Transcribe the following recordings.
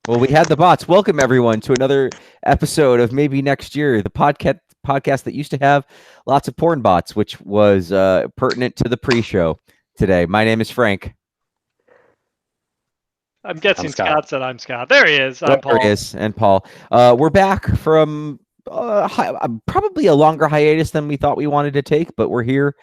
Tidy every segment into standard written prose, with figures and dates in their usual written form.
Well, we had the bots. Welcome everyone to another episode of Maybe Next Year, the podcast that used to have lots of porn bots, which was pertinent to the pre-show today. My name is Frank. I'm guessing Scott said I'm Scott. There he is. I'm Paul. There he is, and Paul. We're back from probably a longer hiatus than we thought we wanted to take, but we're here.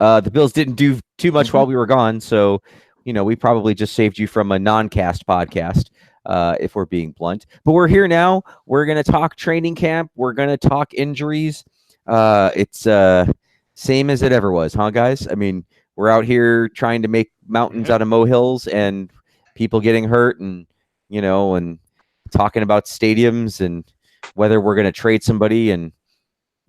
The Bills didn't do too much while we were gone, so we probably just saved you from a non-cast podcast. If we're being blunt, but we're here now. We're going to talk training camp. We're going to talk injuries. It's same as it ever was, huh, guys? I mean, we're out here trying to make mountains out of molehills and people getting hurt and talking about stadiums and whether we're going to trade somebody and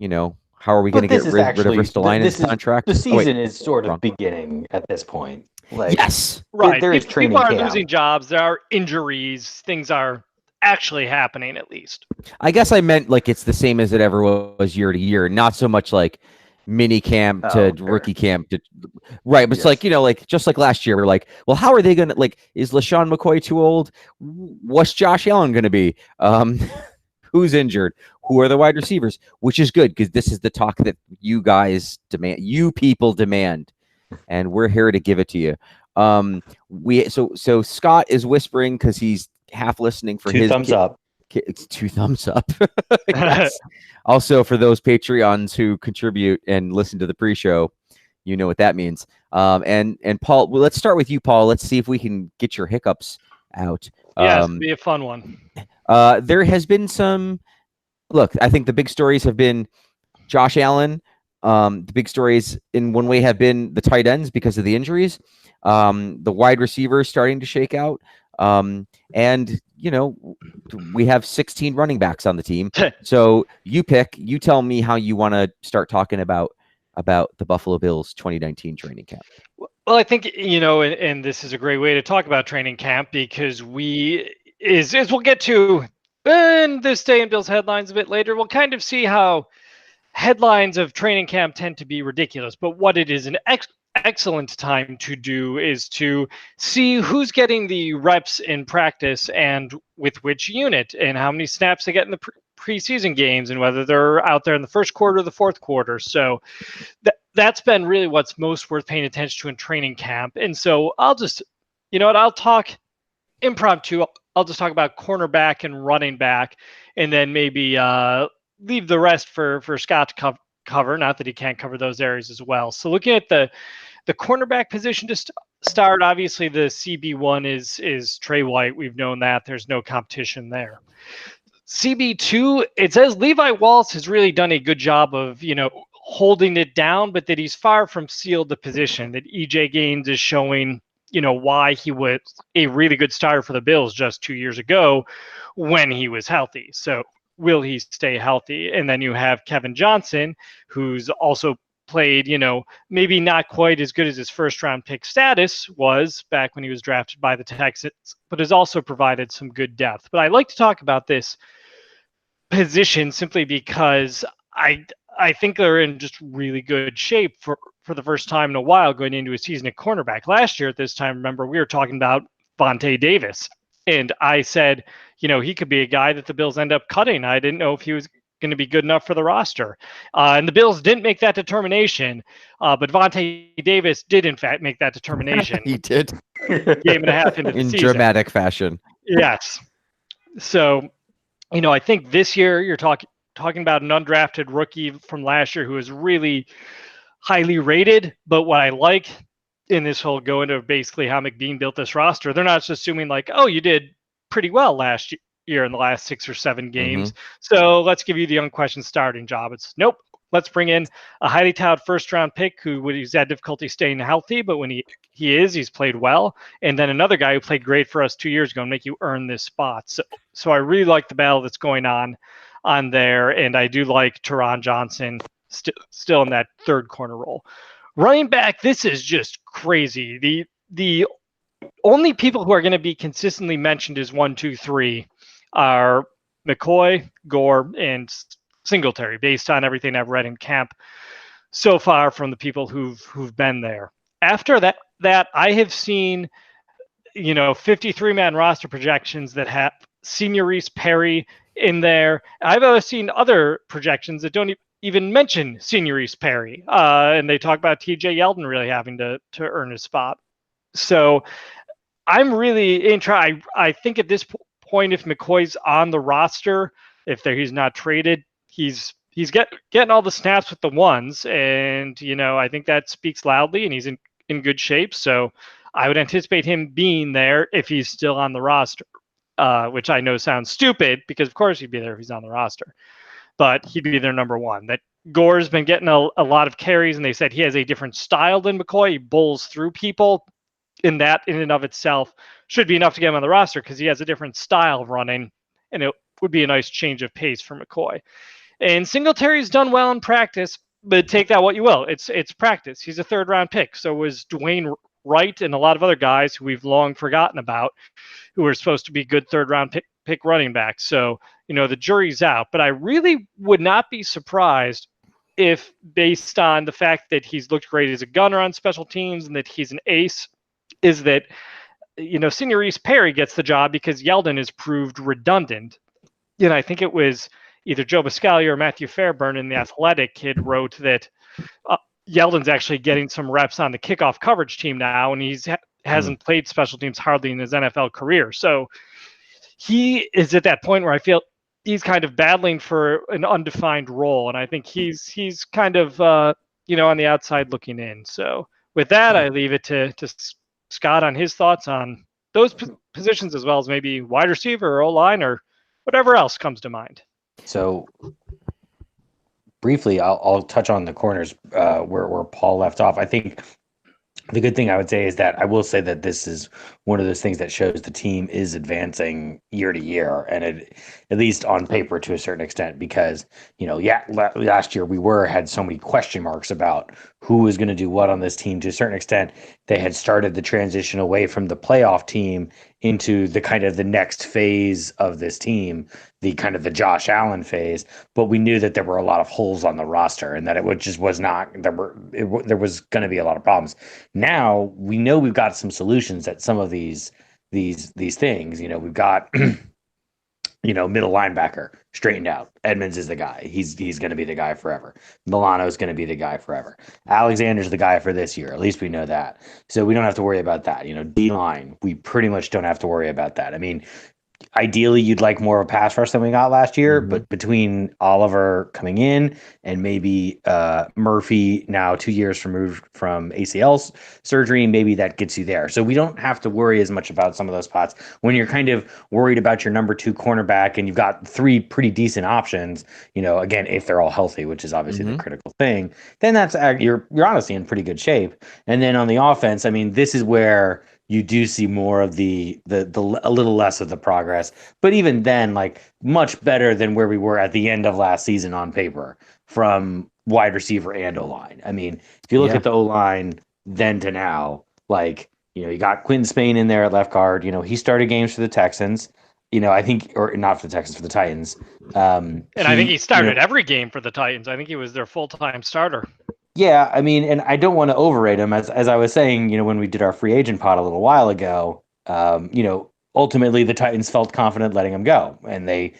how are we going to get rid of Ristolainen's contract? The season is sort of beginning at this point. Yes, right. There is training camp. People are losing jobs. There are injuries. Things are actually happening, at least. I guess I meant like it's the same as it ever was year to year. Not so much like mini camp to rookie camp. Right. But it's like, just like last year, we're like, well, how are they going to, is LaShawn McCoy too old? What's Josh Allen going to be? Who's injured? Who are the wide receivers? Which is good because this is the talk that you guys demand. You people demand. And we're here to give it to you. So Scott is whispering because he's half listening for his thumbs up. It's 2 thumbs up. Yes. Also, for those Patreons who contribute and listen to the pre-show, you know what that means. And Paul, well, let's start with you, Paul. Let's see if we can get your hiccups out. Yeah, it'll be a fun one. There has been some. Look, I think the big stories have been Josh Allen. The big stories in one way have been the tight ends because of the injuries, the wide receivers starting to shake out. And, we have 16 running backs on the team. So you tell me how you want to start talking about the Buffalo Bills 2019 training camp. Well, I think, and this is a great way to talk about training camp because we'll get to in this day in Bills headlines a bit later. We'll kind of see how headlines of training camp tend to be ridiculous, but what it is an excellent time to do is to see who's getting the reps in practice and with which unit and how many snaps they get in the preseason games and whether they're out there in the first quarter or the fourth quarter. So that's been really what's most worth paying attention to in training camp. And so I'll just, I'll talk impromptu. I'll just talk about cornerback and running back and then maybe leave the rest for Scott to cover, not that he can't cover those areas as well. So looking at the cornerback position to start, obviously the CB1 is Trey White. We've known that. There's no competition there. CB2, it says Levi Wallace has really done a good job of, holding it down, but that he's far from sealed the position, that EJ Gaines is showing, why he was a really good starter for the Bills just 2 years ago when he was healthy. So will he stay healthy? And then you have Kevin Johnson, who's also played, maybe not quite as good as his first round pick status was back when he was drafted by the Texans, but has also provided some good depth. But I like to talk about this position simply because I think they're in just really good shape for the first time in a while going into a season at cornerback. Last year at this time, remember, we were talking about Vontae Davis. And I said, he could be a guy that the Bills end up cutting. I didn't know if he was going to be good enough for the roster. And the Bills didn't make that determination. But Vontae Davis did, in fact, make that determination. He did. Game and a half into the season. In dramatic fashion. Yes. So, I think this year you're talking about an undrafted rookie from last year who is really highly rated. But what I like in this whole go into basically how McBean built this roster, they're not just assuming like, oh, you did pretty well last year in the last 6 or 7 games. So let's give you the unquestioned starting job. It's nope. Let's bring in a highly touted first round pick who's had difficulty staying healthy, but when he's played well. And then another guy who played great for us 2 years ago and make you earn this spot. So I really like the battle that's going on there. And I do like Teron Johnson still in that third corner role. Running back, this is just crazy. The only people who are going to be consistently mentioned as 1, 2, 3 are McCoy, Gore, and Singletary, based on everything I've read in camp so far from the people who've been there. After that I have seen 53-man roster projections that have Seniorice Perry in there. I've seen other projections that don't even mention Seniorice Perry, and they talk about TJ Yeldon really having to earn a spot. So I'm really I think at this point, if McCoy's on the roster, if he's not traded, he's getting all the snaps with the ones, and I think that speaks loudly, and he's in good shape. So I would anticipate him being there if he's still on the roster, which I know sounds stupid because of course he'd be there if he's on the roster, but he'd be their number one. That Gore's been getting a lot of carries, and they said he has a different style than McCoy. He bowls through people. In and of itself should be enough to get him on the roster because he has a different style of running, and it would be a nice change of pace for McCoy. And Singletary's done well in practice, but take that what you will. It's practice. He's a third-round pick. So was Dwayne Wright and a lot of other guys who we've long forgotten about who were supposed to be good third-round pick running backs. So, the jury's out. But I really would not be surprised if, based on the fact that he's looked great as a gunner on special teams and that he's an ace, is that, Seniorice Perry gets the job because Yeldon is proved redundant. I think it was either Joe Biscaglia or Matthew Fairburn in The Athletic kid wrote that Yeldon's actually getting some reps on the kickoff coverage team now, and hasn't played special teams hardly in his NFL career. So he is at that point where I feel he's kind of battling for an undefined role, and I think he's kind of on the outside looking in. So with that, I leave it to Scott on his thoughts on those positions, as well as maybe wide receiver or O-line or whatever else comes to mind. So briefly, I'll touch on the corners where Paul left off. I think the good thing I would say is that I will say that this is one of those things that shows the team is advancing year to year, and at least on paper to a certain extent, because, last year we had so many question marks about who was going to do what on this team. To a certain extent, they had started the transition away from the playoff team into the kind of the next phase of this team, the kind of the Josh Allen phase. But we knew that there were a lot of holes on the roster, and that it just was not there was going to be a lot of problems. Now we know we've got some solutions at some of these things. We've got middle linebacker straightened out. Edmonds is the guy. He's going to be the guy forever. Milano's going to be the guy forever. Alexander's the guy for this year. At least we know that. So we don't have to worry about that. D-line, we pretty much don't have to worry about that. I mean, ideally, you'd like more of a pass rush than we got last year, but between Oliver coming in and maybe Murphy now 2 years removed from ACL surgery, maybe that gets you there. So we don't have to worry as much about some of those spots. When you're kind of worried about your number 2 cornerback and you've got 3 pretty decent options, again, if they're all healthy, which is obviously the critical thing, then that's you're honestly in pretty good shape. And then on the offense, I mean, this is where you do see more of the a little less of the progress, but even then, like, much better than where we were at the end of last season on paper from wide receiver and O-line. I mean, if you look at the O-line then to now, like, you got Quentin Spain in there at left guard. He started games for the Texans. I think, or not for the Texans, for the Titans. And I think he started every game for the Titans. I think he was their full-time starter. Yeah, I mean, and I don't want to overrate him. As I was saying, when we did our free agent pod a little while ago, ultimately the Titans felt confident letting him go, and they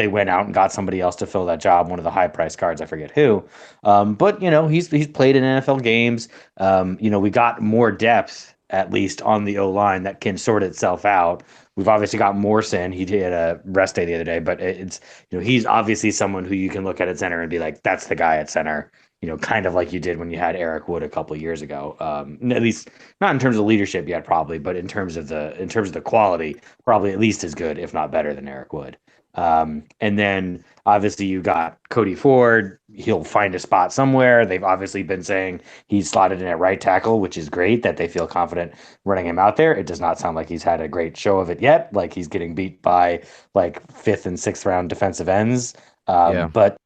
went out and got somebody else to fill that job, one of the high-priced cards, I forget who. But he's played in NFL games. We got more depth, at least on the O-line, that can sort itself out. We've obviously got Morrison. He did a rest day the other day, but it's he's obviously someone who you can look at center and be like, that's the guy at center. Kind of like you did when you had Eric Wood a couple of years ago. At least not in terms of leadership yet, probably, but in terms of the quality, probably at least as good, if not better, than Eric Wood. And then obviously you got Cody Ford. He'll find a spot somewhere. They've obviously been saying he's slotted in at right tackle, which is great that they feel confident running him out there. It does not sound like he's had a great show of it yet. Like, he's getting beat by like 5th and 6th round defensive ends. But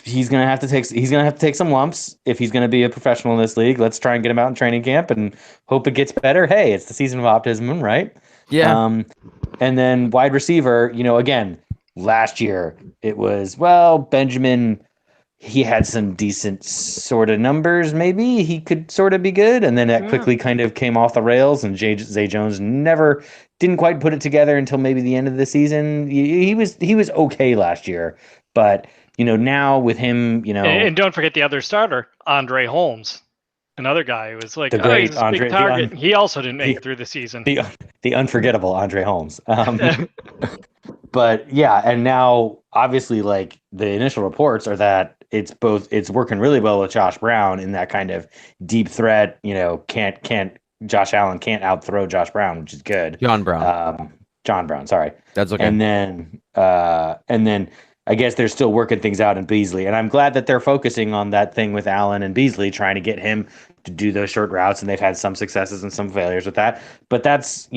he's gonna have to take some lumps if he's gonna be a professional in this league. Let's try and get him out in training camp and hope it gets better. Hey, it's the season of optimism, right? Yeah. And then wide receiver, again, last year it was, Benjamin, he had some decent sort of numbers. Maybe he could sort of be good, and then that quickly kind of came off the rails. And Zay Jones never didn't quite put it together until maybe the end of the season. He was okay last year, but now with him, And don't forget the other starter, Andre Holmes, another guy who was like, the oh, he's great this big Andre, target. He also didn't make the it through the season. the unforgettable Andre Holmes. But yeah, and now obviously, like, the initial reports are that it's working really well with Josh Brown in that kind of deep threat. Can't Josh Allen can't outthrow Josh Brown, which is good. John Brown. John Brown, sorry. That's okay. And then I guess they're still working things out in Beasley, and I'm glad that they're focusing on that thing with Allen and Beasley, trying to get him to do those short routes, and they've had some successes and some failures with that. But that's,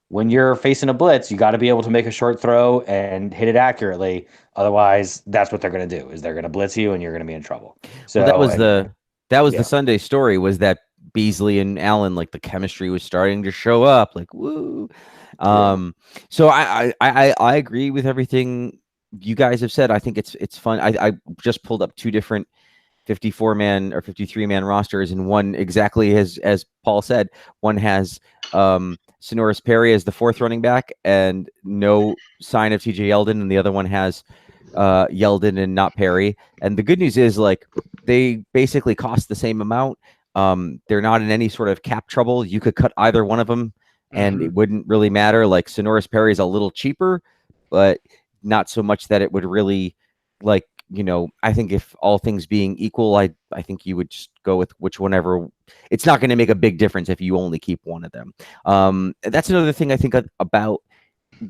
when you're facing a blitz, you got to be able to make a short throw and hit it accurately. Otherwise, that's what they're going to do, is they're going to blitz you and you're going to be in trouble. So that was the yeah. Sunday story, was that Beasley and Allen, like, the chemistry was starting to show up, like, woo. So I agree with everything you guys have said. I think it's fun. I just pulled up two different 54-man or 53-man rosters, and one, exactly as Paul said, one has Sonoris Perry as the fourth running back and no sign of TJ Yeldon, and the other one has Yeldon and not Perry. And the good news is, like, they basically cost the same amount. They're not in any sort of cap trouble. You could cut either one of them and it wouldn't really matter. Like, Sonoris Perry is a little cheaper, but not so much that it would really, like, I think if all things being equal, I think you would just go with whichever. It's not going to make a big difference if you only keep one of them. That's another thing I think about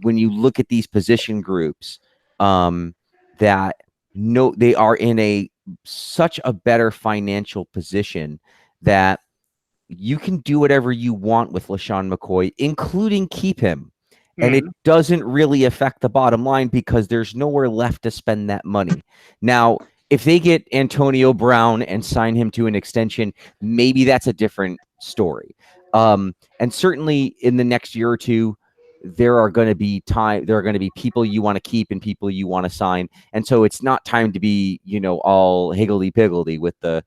when you look at these position groups, that they are in such a better financial position that you can do whatever you want with LaShawn McCoy, including keep him. And it doesn't really affect the bottom line because there's nowhere left to spend that money. Now, if they get Antonio Brown and sign him to an extension, maybe that's a different story. And certainly in the next year or two, there are going to be people you want to keep and people you want to sign. And so it's not time to be, all higgledy-piggledy with the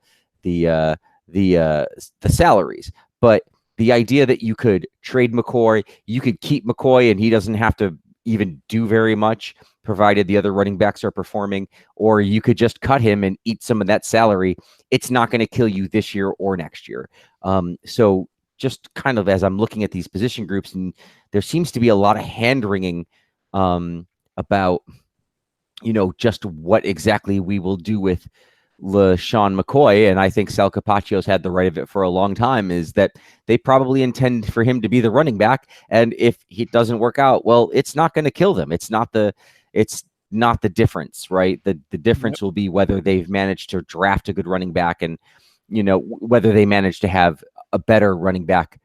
salaries. But the idea that you could trade McCoy, you could keep McCoy and he doesn't have to even do very much, provided the other running backs are performing, or you could just cut him and eat some of that salary. It's not going to kill you this year or next year. So just kind of as I'm looking at these position groups, and there seems to be a lot of hand-wringing about, just what exactly we will do with LaShawn McCoy, and I think Sal Capaccio's had the right of it for a long time, is that they probably intend for him to be the running back, and if he doesn't work out, well, it's not going to kill them. It's not the difference, right? The difference will be whether they've managed to draft a good running back, and whether they manage to have a better running back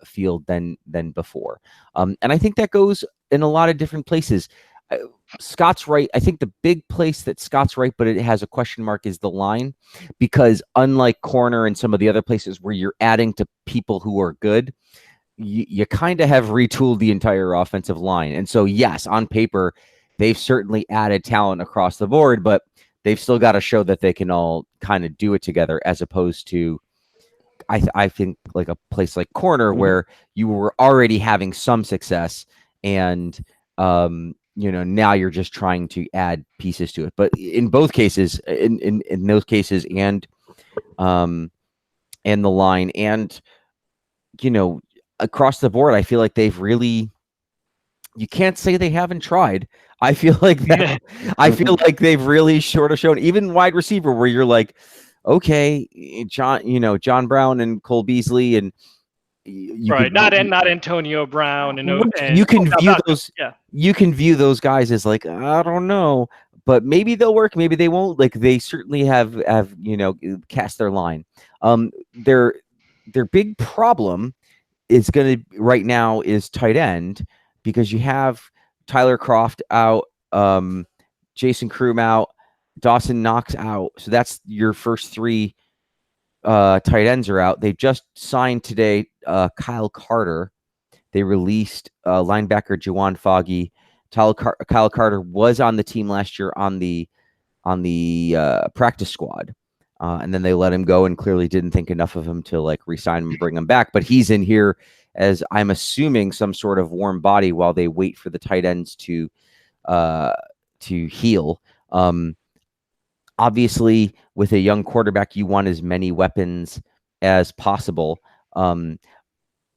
field than before. And I think that goes in a lot of different places. Scott's right. I think the big place that Scott's right, but it has a question mark, is the line, because unlike corner and some of the other places where you're adding to people who are good, you kind of have retooled the entire offensive line. And so, yes, on paper, they've certainly added talent across the board, but they've still got to show that they can all kind of do it together, as opposed to, I think, like a place like corner where you were already having some success and, now you're just trying to add pieces to it. But in both cases, in those cases, and the line, and across the board, I feel like they've really. You can't say they haven't tried. I feel like that. I feel like they've really sort of shown, even wide receiver, where you're like, okay, John Brown and Cole Beasley, and not Antonio Brown, and you can view those. Yeah. You can view those guys as like, I don't know, but maybe they'll work, maybe they won't. Like, they certainly have cast their line. Their big problem is going to right now is tight end, because you have Tyler Kroft out, Jason Kroom out, Dawson Knox out. So that's your first three tight ends are out. They just signed today Kyle Carter. They released linebacker Juwan Foggy. Kyle Carter was on the team last year on the practice squad, and then they let him go and clearly didn't think enough of him to like re-sign him and bring him back. But he's in here as I'm assuming some sort of warm body while they wait for the tight ends to heal. Obviously, with a young quarterback, you want as many weapons as possible. I'm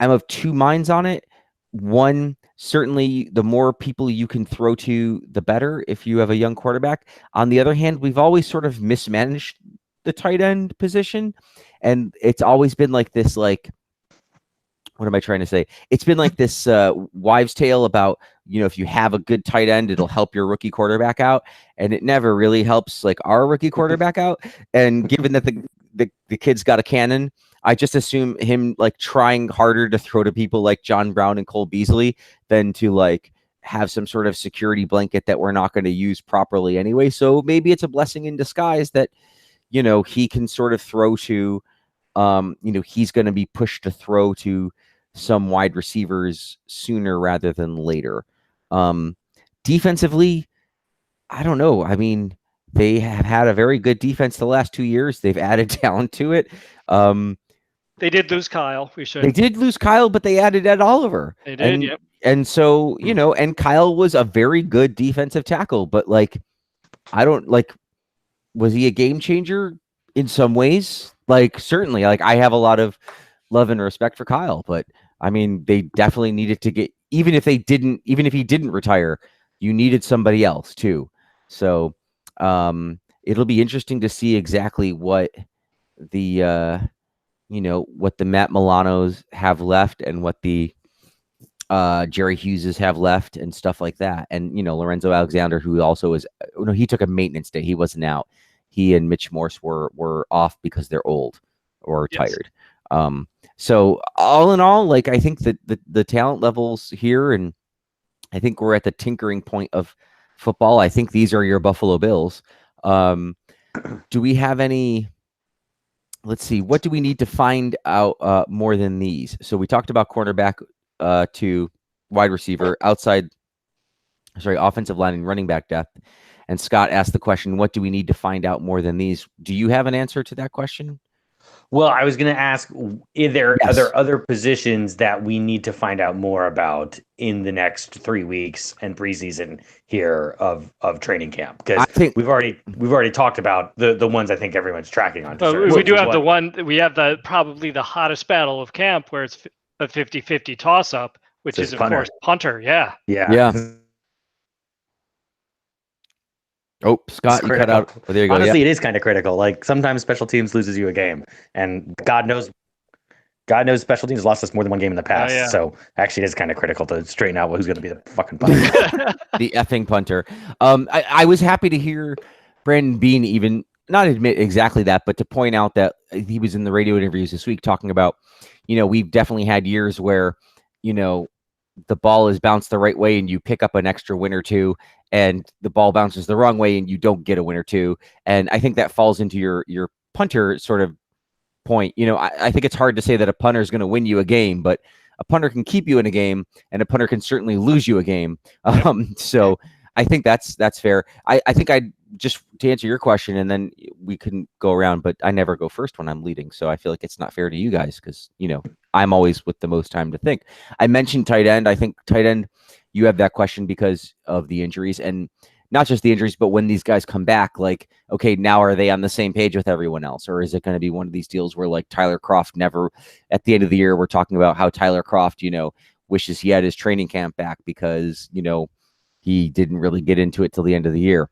of two minds on it. One, certainly the more people you can throw to, the better if you have a young quarterback. On the other hand, we've always sort of mismanaged the tight end position. And it's always been like this, like, what am I trying to say? It's been like this wives' tale about, if you have a good tight end, it'll help your rookie quarterback out. And it never really helps like our rookie quarterback out. And given that the kid's got a cannon, I just assume him like trying harder to throw to people like John Brown and Cole Beasley than to like have some sort of security blanket that we're not going to use properly anyway. So maybe it's a blessing in disguise that, he can sort of throw to, he's going to be pushed to throw to some wide receivers sooner rather than later. Defensively, I don't know. I mean, they have had a very good defense the last 2 years. They've added talent to it. They did lose Kyle. They did lose Kyle, but they added Ed Oliver. They did, yep. And so, and Kyle was a very good defensive tackle, but like, was he a game changer in some ways? Like, certainly, like I have a lot of love and respect for Kyle, but I mean, they definitely needed to get, even if he didn't retire, you needed somebody else too. So, it'll be interesting to see exactly what the, what the Matt Milanos have left and what the Jerry Hugheses have left and stuff like that. And, Lorenzo Alexander, who also he took a maintenance day. He wasn't out. He and Mitch Morse were off because they're old or tired. So all in all, like, I think that the talent levels here, and I think we're at the tinkering point of football. I think these are your Buffalo Bills. Do we have any, let's see, what do we need to find out more than these? So we talked about cornerback to wide receiver, offensive line and running back depth. And Scott asked the question, what do we need to find out more than these? Do you have an answer to that question? Well, I was going to ask, are there other positions that we need to find out more about in the next 3 weeks and preseason here of training camp? Because I think we've already talked about the ones I think everyone's tracking on. We do have probably the hottest battle of camp, where it's a 50-50 toss-up, which is, of course, punter. Yeah. Oh, Scott, you cut out. Oh, there you go. Honestly, it is kind of critical. Like, sometimes special teams loses you a game, and God knows special teams lost us more than one game in the past. So actually, it is kind of critical to straighten out who's going to be the fucking punter. The effing punter. I was happy to hear Brandon Beane even not admit exactly that, but to point out that he was in the radio interviews this week talking about, we've definitely had years where, the ball is bounced the right way and you pick up an extra win or two, and the ball bounces the wrong way and you don't get a win or two. And I think that falls into your punter sort of point. I think it's hard to say that a punter is going to win you a game, but a punter can keep you in a game, and a punter can certainly lose you a game. So I think that's fair. I think I just, to answer your question, and then we can go around, but I never go first when I'm leading. So I feel like it's not fair to you guys because, I'm always with the most time to think. I mentioned tight end. I think tight end, you have that question because of the injuries, and not just the injuries, but when these guys come back, like, okay, now are they on the same page with everyone else? Or is it going to be one of these deals where like Tyler Kroft never, at the end of the year, we're talking about how Tyler Kroft, wishes he had his training camp back because, he didn't really get into it till the end of the year.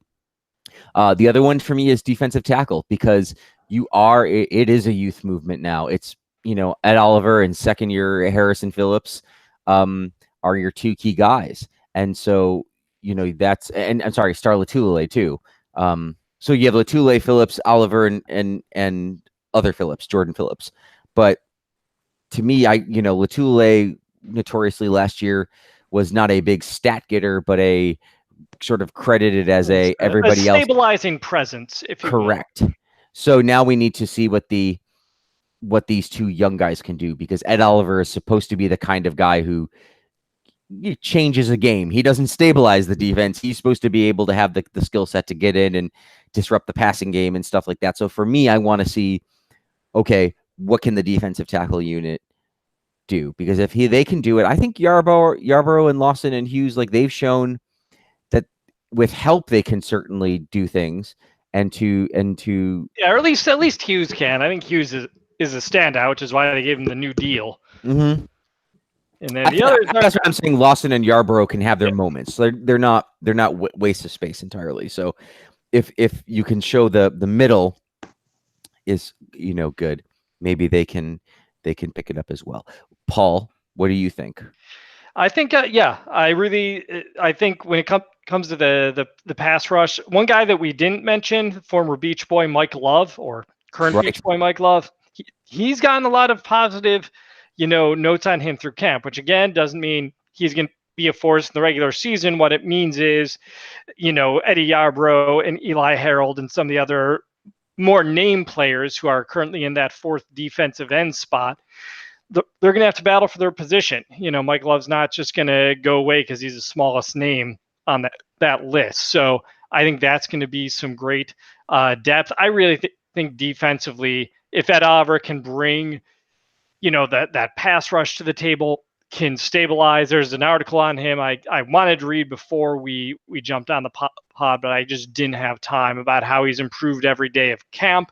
The other one for me is defensive tackle, because it is a youth movement now. It's, Ed Oliver and second year Harrison Phillips are your two key guys. And so, and I'm sorry, Star Latulele too. So you have Latulele, Phillips, Oliver, and other Phillips, Jordan Phillips. But to me, Latulele notoriously last year was not a big stat getter, but a sort of credited as everybody else stabilizing presence, if you correct. Will. So now we need to see what these two young guys can do, because Ed Oliver is supposed to be the kind of guy who changes a game. He doesn't stabilize the defense. He's supposed to be able to have the skill set to get in and disrupt the passing game and stuff like that. So for me, I want to see, okay, what can the defensive tackle unit do, because if they can do it, I think Yarborough and Lawson and Hughes, like, they've shown that with help they can certainly do things, and to Yeah, or at least Hughes can. I think Hughes is a standout, which is why they gave him the new deal. Mm-hmm. And then the others, that's what I'm saying. Lawson and Yarborough can have their moments. They're not waste of space entirely. So if you can show the middle is good, maybe they can pick it up as well. Paul, what do you think? I think I think when it comes to the pass rush, one guy that we didn't mention, former Beach Boy Mike Love, or current Right. Beach Boy Mike Love, he's gotten a lot of positive, notes on him through camp, which again doesn't mean he's going to be a force in the regular season. What it means is, Eddie Yarborough and Eli Harold and some of the other more name players who are currently in that fourth defensive end spot, they're going to have to battle for their position. Mike Love's not just going to go away because he's the smallest name on that list. So I think that's going to be some great depth. I really think defensively, if Ed Oliver can bring, that pass rush to the table, can stabilize. There's an article on him I wanted to read before we jumped on the pod, but I just didn't have time, about how he's improved every day of camp,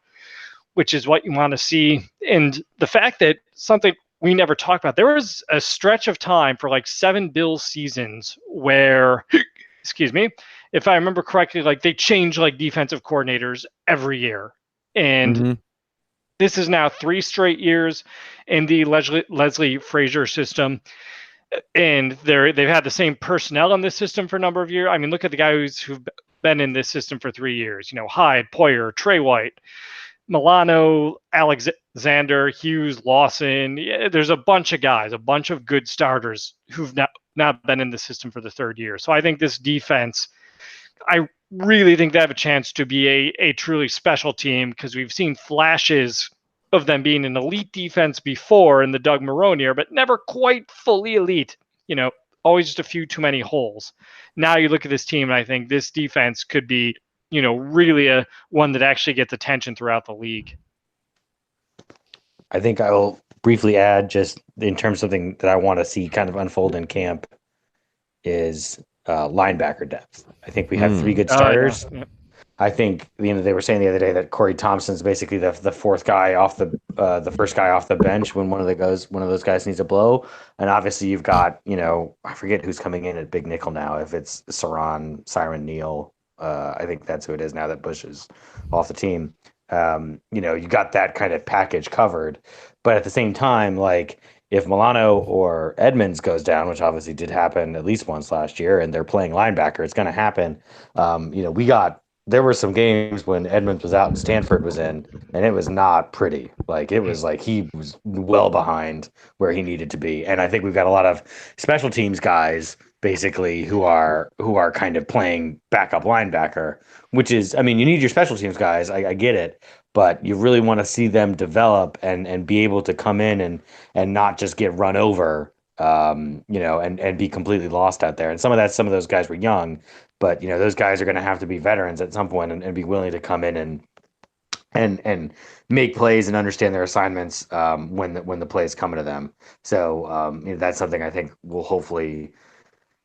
which is what you want to see. And the fact that something we never talked about, there was a stretch of time for like 7 Bills seasons where, excuse me, if I remember correctly, like they change like defensive coordinators every year. And this is now 3 straight years in the Leslie Frazier system. And they've had the same personnel in this system for a number of years. I mean, look at the guys who've been in this system for 3 years. Hyde, Poyer, Trey White, Milano, Alexander, Hughes, Lawson. Yeah, there's a bunch of guys, a bunch of good starters who've not been in the system for the 3rd year. So I think this defense, I really think they have a chance to be a truly special team, because we've seen flashes of them being an elite defense before in the Doug Marrone year, but never quite fully elite. Always just a few too many holes. Now you look at this team, and I think this defense could be, really one that actually gets attention throughout the league. I think I will briefly add, just in terms of something that I want to see kind of unfold in camp, is linebacker depth. I think we have 3 good starters. Yeah. I think they were saying the other day that Corey Thompson's basically the fourth guy off the first guy off the bench when one of those guys needs a blow. And obviously you've got, I forget who's coming in at big nickel now, if it's Siren Neal. I think that's who it is now that Bush is off the team. You got that kind of package covered. But at the same time, like, if Milano or Edmonds goes down, which obviously did happen at least once last year, and they're playing linebacker, it's going to happen. There were some games when Edmonds was out and Stanford was in, and it was not pretty. Like, it was like he was well behind where he needed to be. And I think we've got a lot of special teams guys basically who are kind of playing backup linebacker, which is, I mean, you need your special teams guys. I get it, but you really want to see them develop and be able to come in and not just get run over, and be completely lost out there. And some of those guys were young, but those guys are going to have to be veterans at some point and be willing to come in and make plays and understand their assignments when the play is coming to them. So that's something I think we'll hopefully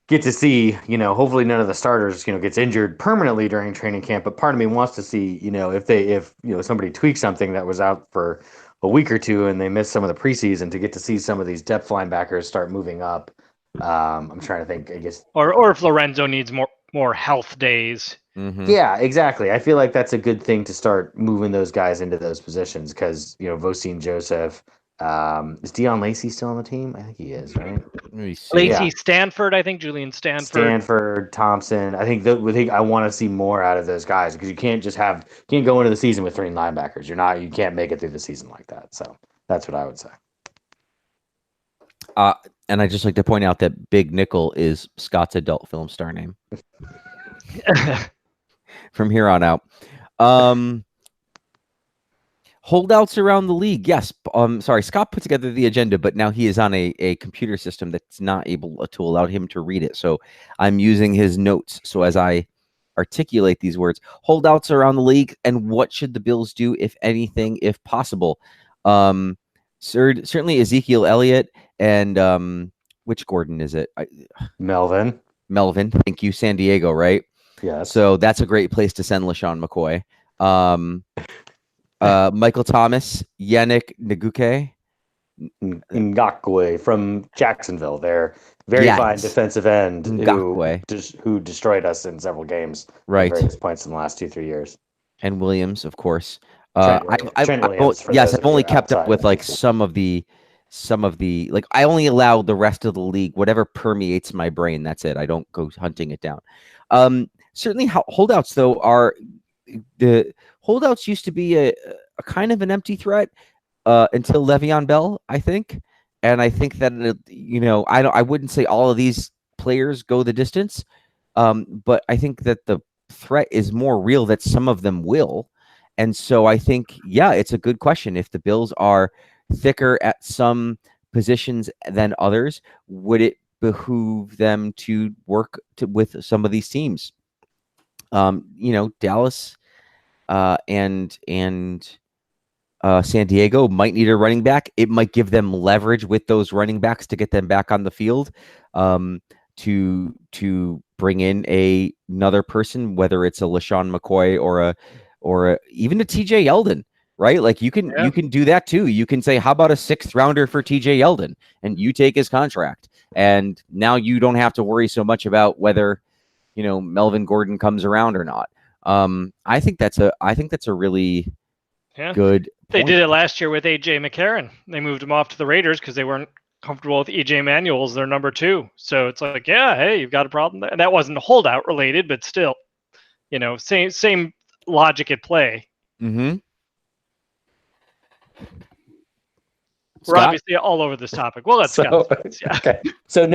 get to see. Hopefully none of the starters gets injured permanently during training camp, but part of me wants to see if somebody tweaks something that was out for a week or two and they missed some of the preseason, to get to see some of these depth linebackers start moving up. I'm trying to think, I guess, or if Lorenzo needs more health days. Mm-hmm. Yeah, exactly. I feel like that's a good thing to start moving those guys into those positions, because Vosine Joseph, is Deion Lacey still on the team? I think he is, right? Lacey, Stanford, I think Julian Stanford, Thompson. I think I want to see more out of those guys, because you can't go into the season with 3 linebackers. You can't make it through the season like that. So that's what I would say. And I'd just like to point out that Big Nickel is Scott's adult film star name from here on out. Holdouts around the league. Yes. Sorry, Scott put together the agenda, but now he is on a computer system that's not able to allow him to read it. So I'm using his notes. So as I articulate these words, holdouts around the league, and what should the Bills do, if anything, if possible? Certainly Ezekiel Elliott and which Gordon is it? Melvin. Thank you, San Diego, right? Yes. So that's a great place to send LaShawn McCoy. Michael Thomas, Yannick Ngakoue. Ngakwe from Jacksonville. They're very fine defensive end who destroyed us in several games at various points in the last 2-3 years. And Williams, of course. Trent Williams. I've only kept up with like some of the like I only allow the rest of the league, whatever permeates my brain. That's it. I don't go hunting it down. Certainly, holdouts though are the holdouts used to be a kind of an empty threat until Le'Veon Bell, I think, and I think that I wouldn't say all of these players go the distance, but I think that the threat is more real that some of them will. And so I think, yeah, it's a good question. If the Bills are thicker at some positions than others, would it behoove them to work with some of these teams? Dallas and San Diego might need a running back. It might give them leverage with those running backs to get them back on the field, to bring in another person, whether it's a LaShawn McCoy or even a TJ Yeldon, right? Like you can do that too. You can say, how about a 6th rounder for TJ Yeldon, and you take his contract, and now you don't have to worry so much about whether Melvin Gordon comes around or not. I think that's a really good point. They did it last year with AJ McCarron. They moved him off to the Raiders because they weren't comfortable with EJ Manuel as their number 2. So it's like, yeah, hey, you've got a problem there. And that wasn't holdout related, but still, same logic at play. Mm-hmm. We're obviously all over this topic. Well, let's go. Yeah. Okay. So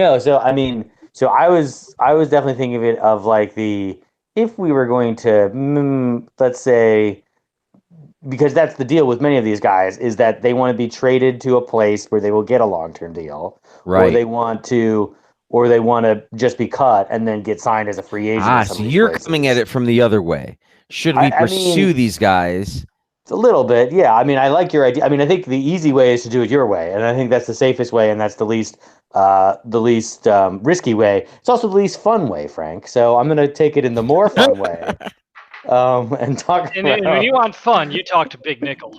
I was definitely thinking of it of like if we were going to, let's say, because that's the deal with many of these guys, is that they want to be traded to a place where they will get a long-term deal, right? Or they want to just be cut and then get signed as a free agent. So you're coming at it from the other way. Should we pursue these guys? It's a little bit, yeah. I mean, I like your idea. I mean, I think the easy way is to do it your way, and I think that's the safest way, and that's the least risky way. It's also the least fun way, Frank. So I'm going to take it in the more fun way. And talk. And when you want fun, you talk to Big Nickel.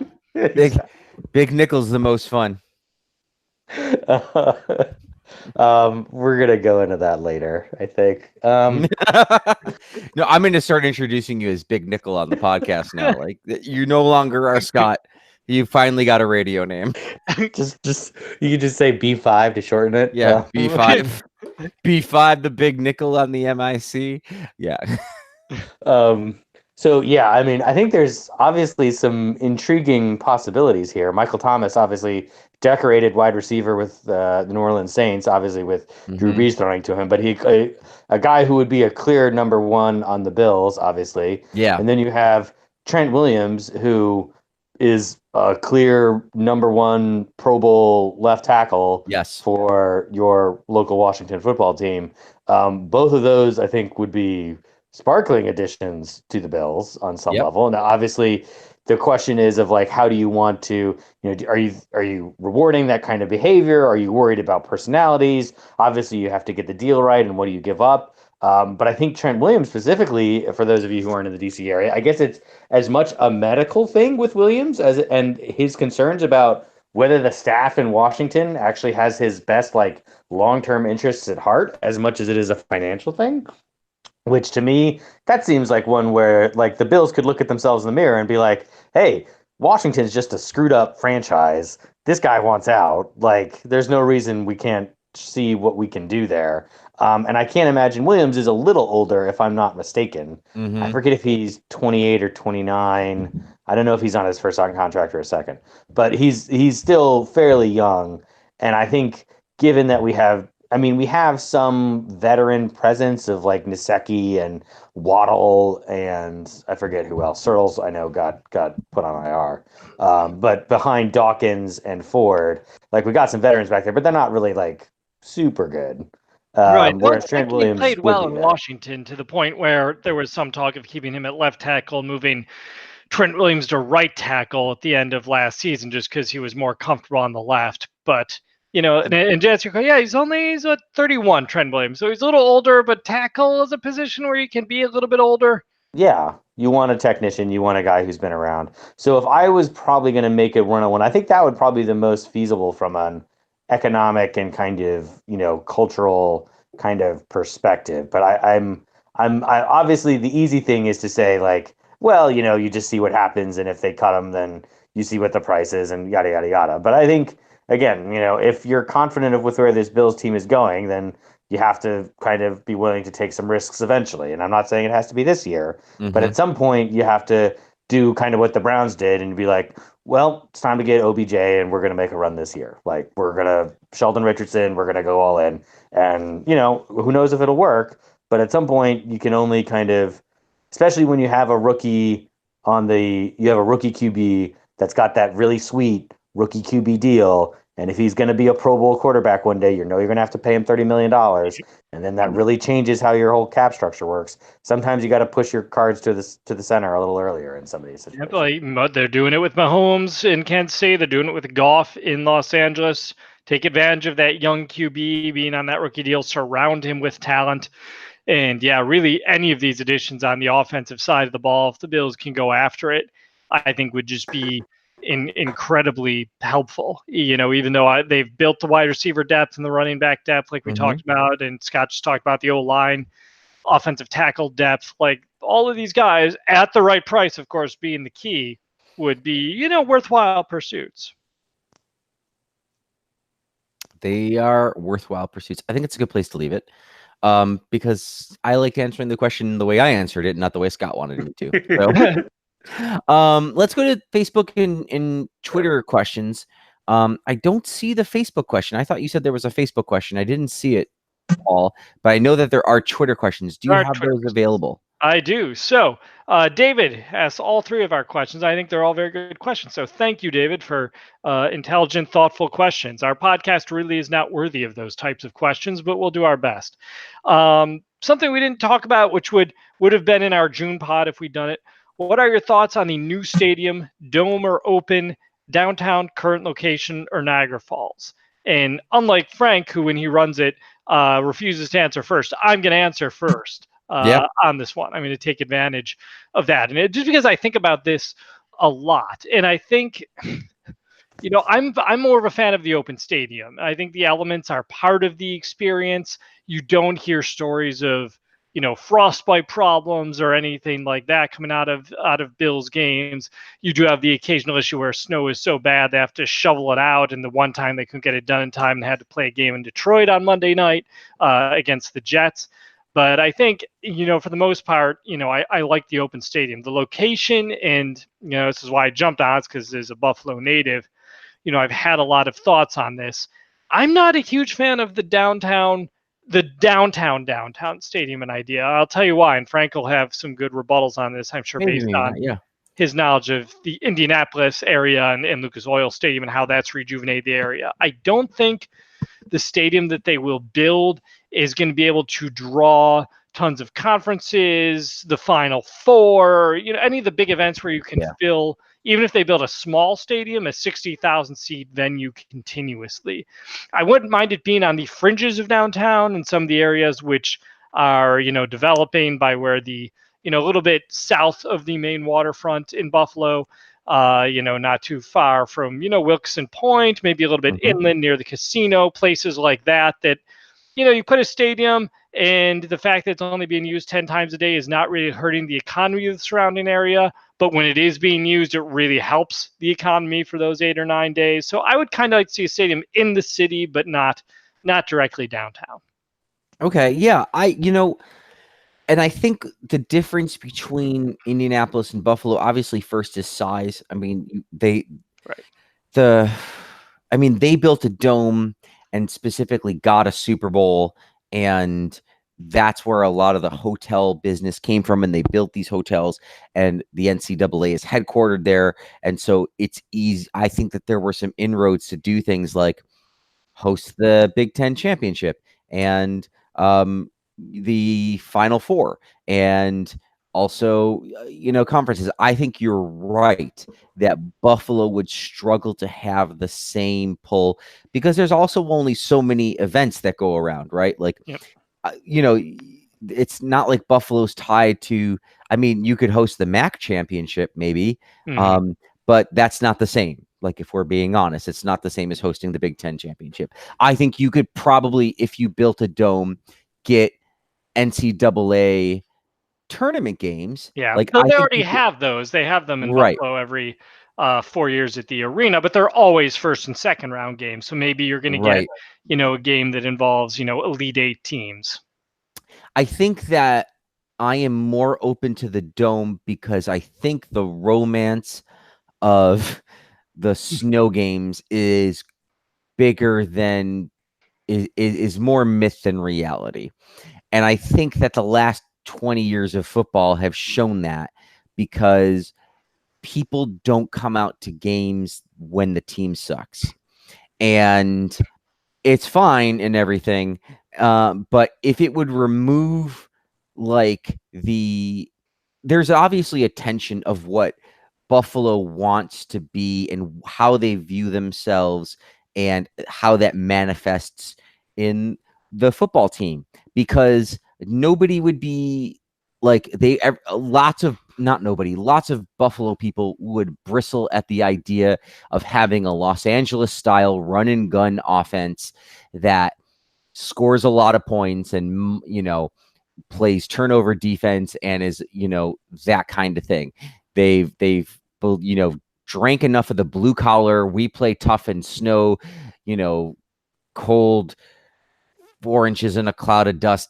Big Nickel's the most fun. We're gonna go into that later, I think. No, I'm going to start introducing you as Big Nickel on the podcast now. Like you no longer are Scott. You finally got a radio name. just you can just say B5 to shorten it. Yeah, B5. B5, the Big Nickel on the MIC. Yeah. So, yeah, I mean, I think there's obviously some intriguing possibilities here. Michael Thomas, obviously decorated wide receiver with the New Orleans Saints, obviously with Drew Brees throwing to him, but a guy who would be a clear number 1 on the Bills, obviously. Yeah. And then you have Trent Williams, who is a clear number 1 Pro Bowl left tackle for your local Washington football team. Both of those, I think, would be sparkling additions to the Bills on some level. And obviously the question is of like, how do you want to, are you rewarding that kind of behavior? Are you worried about personalities? Obviously you have to get the deal right. And what do you give up? But I think Trent Williams specifically, for those of you who aren't in the DC area, I guess it's as much a medical thing with Williams and his concerns about whether the staff in Washington actually has his best like long-term interests at heart as much as it is a financial thing. Which to me, that seems like one where like the Bills could look at themselves in the mirror and be like, hey, Washington's just a screwed up franchise. This guy wants out. Like, there's no reason we can't see what we can do there. And I can't imagine Williams is a little older, if I'm not mistaken. I forget if he's 28 or 29. I don't know if he's on his first contract or a second. But he's still fairly young. And I think given that we have some veteran presence of like Nsekhe and Waddle and I forget who else. Searles, I know, got put on IR. But behind Dawkins and Ford, like we got some veterans back there, but they're not really like super good. Right. Whereas Trent Williams played well in Washington to the point where there was some talk of keeping him at left tackle, moving Trent Williams to right tackle at the end of last season just because he was more comfortable on the left. But And Jets, you go, yeah, he's 31, Trent Williams. So he's a little older, but tackle is a position where you can be a little bit older. Yeah, you want a technician, you want a guy who's been around. So if I was probably going to make it 101, I think that would probably be the most feasible from an economic and kind of, cultural kind of perspective. But I obviously the easy thing is to say like, well, you just see what happens, and if they cut them, then you see what the price is, and yada yada yada. But I think again, if you're confident of with where this Bills team is going, then you have to kind of be willing to take some risks eventually. And I'm not saying it has to be this year, but at some point you have to do kind of what the Browns did and be like, well, it's time to get OBJ and we're going to make a run this year. Like we're going to Sheldon Richardson, we're going to go all in. And, who knows if it'll work, but at some point you can only kind of, especially when you have a rookie QB that's got that really sweet rookie QB deal. And if he's going to be a Pro Bowl quarterback one day, you're going to have to pay him $30 million. And then that really changes how your whole cap structure works. Sometimes you got to push your cards to the center a little earlier in some of these situations. Like, they're doing it with Mahomes in Kansas City. They're doing it with Goff in Los Angeles. Take advantage of that young QB being on that rookie deal. Surround him with talent. And yeah, really any of these additions on the offensive side of the ball, if the Bills can go after it, I think would just be incredibly helpful. Even though they've built the wide receiver depth and the running back depth, like we talked about, and Scott just talked about the O-line, offensive tackle depth, like all of these guys at the right price, of course, being the key, would be, worthwhile pursuits. They are worthwhile pursuits. I think it's a good place to leave it. Because I like answering the question the way I answered it, not the way Scott wanted me to. So, let's go to Facebook and Twitter questions. I don't see the Facebook question. I thought you said there was a Facebook question. I didn't see it, Paul, but I know that there are Twitter questions. Do you have those available? I do. So David asked all three of our questions. I think they're all very good questions. So thank you, David, for intelligent, thoughtful questions. Our podcast really is not worthy of those types of questions, but we'll do our best. Something we didn't talk about, which would have been in our June pod if we'd done it. What are your thoughts on the new stadium, dome or open, downtown, current location, or Niagara Falls? And unlike Frank, who when he runs it refuses to answer first, I'm going to answer first. On this one. I'm going to take advantage of that. And just because I think about this a lot, and I think, I'm more of a fan of the open stadium. I think the elements are part of the experience. You don't hear stories of, frostbite problems or anything like that coming out of Bills games. You do have the occasional issue where snow is so bad they have to shovel it out. And the one time they couldn't get it done in time, they had to play a game in Detroit on Monday night against the Jets. But I think, for the most part, I like the open stadium. The location, and, this is why I jumped on it, because as a Buffalo native, I've had a lot of thoughts on this. I'm not a huge fan of the downtown stadium and idea. I'll tell you why, and Frank will have some good rebuttals on this, I'm sure, based on his knowledge of the Indianapolis area and Lucas Oil Stadium and how that's rejuvenated the area. I don't think the stadium that they will build is going to be able to draw tons of conferences, the Final Four, any of the big events where you can fill, even if they build a small stadium, a 60,000 seat venue continuously. I wouldn't mind it being on the fringes of downtown and some of the areas which are, developing by where the, a little bit south of the main waterfront in Buffalo, not too far from, Wilkeson Point, maybe a little bit inland near the casino, places like that, you put a stadium, and the fact that it's only being used 10 times a day is not really hurting the economy of the surrounding area. But when it is being used, it really helps the economy for those 8 or 9 days. So I would kind of like to see a stadium in the city, but not directly downtown. Okay. Yeah. And I think the difference between Indianapolis and Buffalo, obviously, first is size. I mean, they built a dome and specifically got a Super Bowl, and that's where a lot of the hotel business came from. And they built these hotels, and the NCAA is headquartered there. And so it's easy. I think that there were some inroads to do things like host the Big Ten championship and the Final Four, and also, conferences. I think you're right that Buffalo would struggle to have the same pull because there's also only so many events that go around, right? Like, Yep. It's not like Buffalo's tied to. I mean, you could host the MAC championship, maybe, Mhm. but that's not the same. Like, if we're being honest, it's not the same as hosting the Big Ten championship. I think you could probably, if you built a dome, get NCAA tournament games. Yeah, Like, so I they think already you could, have those. They have them in right, Buffalo every 4 years at the arena, but they're always first and second round games. So maybe you're going to get, right. a game that involves, Elite Eight teams. I think that I am more open to the dome because I think the romance of the snow games is bigger than is more myth than reality. And I think that the last 20 years of football have shown that because people don't come out to games when the team sucks. And it's fine and everything. But if it would remove like there's obviously a tension of what Buffalo wants to be and how they view themselves and how that manifests in the football team because nobody would be like lots of not nobody lots of Buffalo people would bristle at the idea of having a Los Angeles style run and gun offense that scores a lot of points and plays turnover defense and is that kind of thing. They've drank enough of the blue collar, we play tough and snow, cold 4 inches in a cloud of dust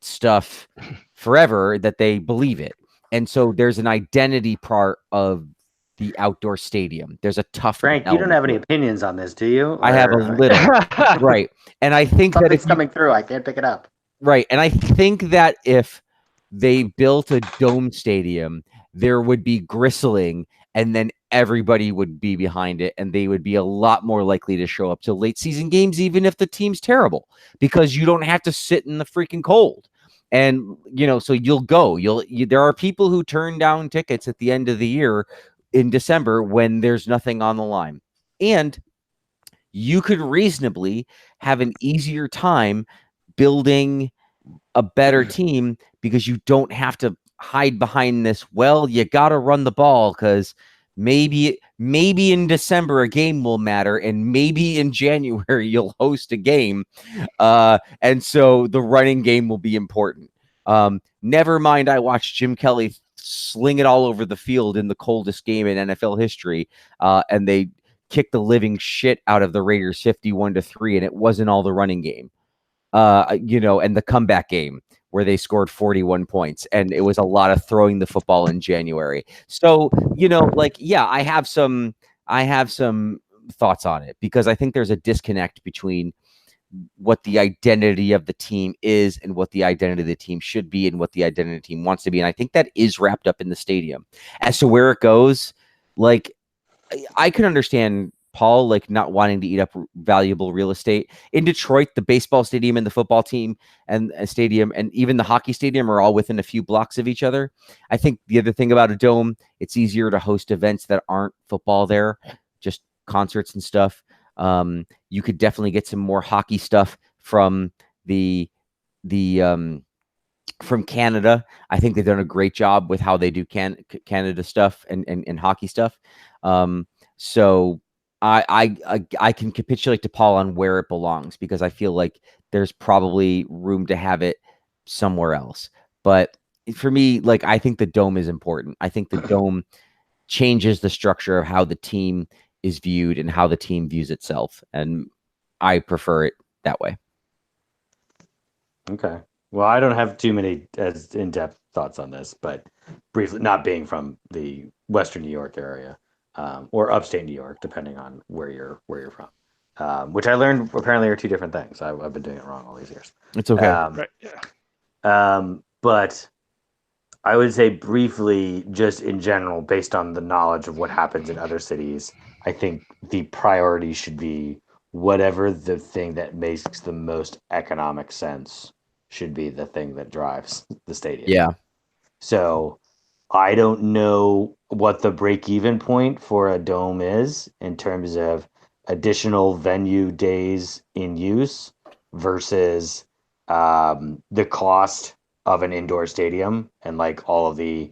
stuff forever that they believe it. And so there's an identity part of the outdoor stadium. There's a tough Frank, you don't element have any to it. opinions on this, do you? I have a little. Right. And I think that Something's coming through. I can't pick it up. right. And I think that if they built a dome stadium, there would be gristling and then everybody would be behind it and they would be a lot more likely to show up to late season games, even if the team's terrible, because you don't have to sit in the freaking cold. And, so you'll go, there are people who turn down tickets at the end of the year in December when there's nothing on the line. And you could reasonably have an easier time building a better team because you don't have to hide behind this. Well, you got to run the ball because maybe in December a game will matter, and maybe in January you'll host a game, and so the running game will be important. Never mind, I watched Jim Kelly sling it all over the field in the coldest game in NFL history, and they kicked the living shit out of the Raiders 51-3, and it wasn't all the running game. And the comeback game where they scored 41 points, and it was a lot of throwing the football in January. So, yeah, I have some thoughts on it because I think there's a disconnect between what the identity of the team is and what the identity of the team should be and what the identity of the team wants to be. And I think that is wrapped up in the stadium. As to where it goes, like, I can understand Paul not wanting to eat up valuable real estate. In Detroit, the baseball stadium and the football team and a stadium and even the hockey stadium are all within a few blocks of each other. I think the other thing about a dome, it's easier to host events that aren't football there, just concerts and stuff. You could definitely get some more hockey stuff from the from Canada. I think they've done a great job with how they do Canada stuff and hockey stuff. So I can capitulate to Paul on where it belongs because I feel like there's probably room to have it somewhere else. But for me, I think the dome is important. I think the dome changes the structure of how the team is viewed and how the team views itself. And I prefer it that way. Okay. Well, I don't have too many as in-depth thoughts on this, but briefly, not being from the Western New York area or upstate New York, depending on where you're from, which I learned apparently are two different things. I've been doing it wrong all these years. It's okay. Right. Yeah. But I would say briefly, just in general, based on the knowledge of what happens in other cities, I think the priority should be whatever the thing that makes the most economic sense should be the thing that drives the stadium. Yeah. So I don't know what the break-even point for a dome is in terms of additional venue days in use versus the cost of an indoor stadium and like all of the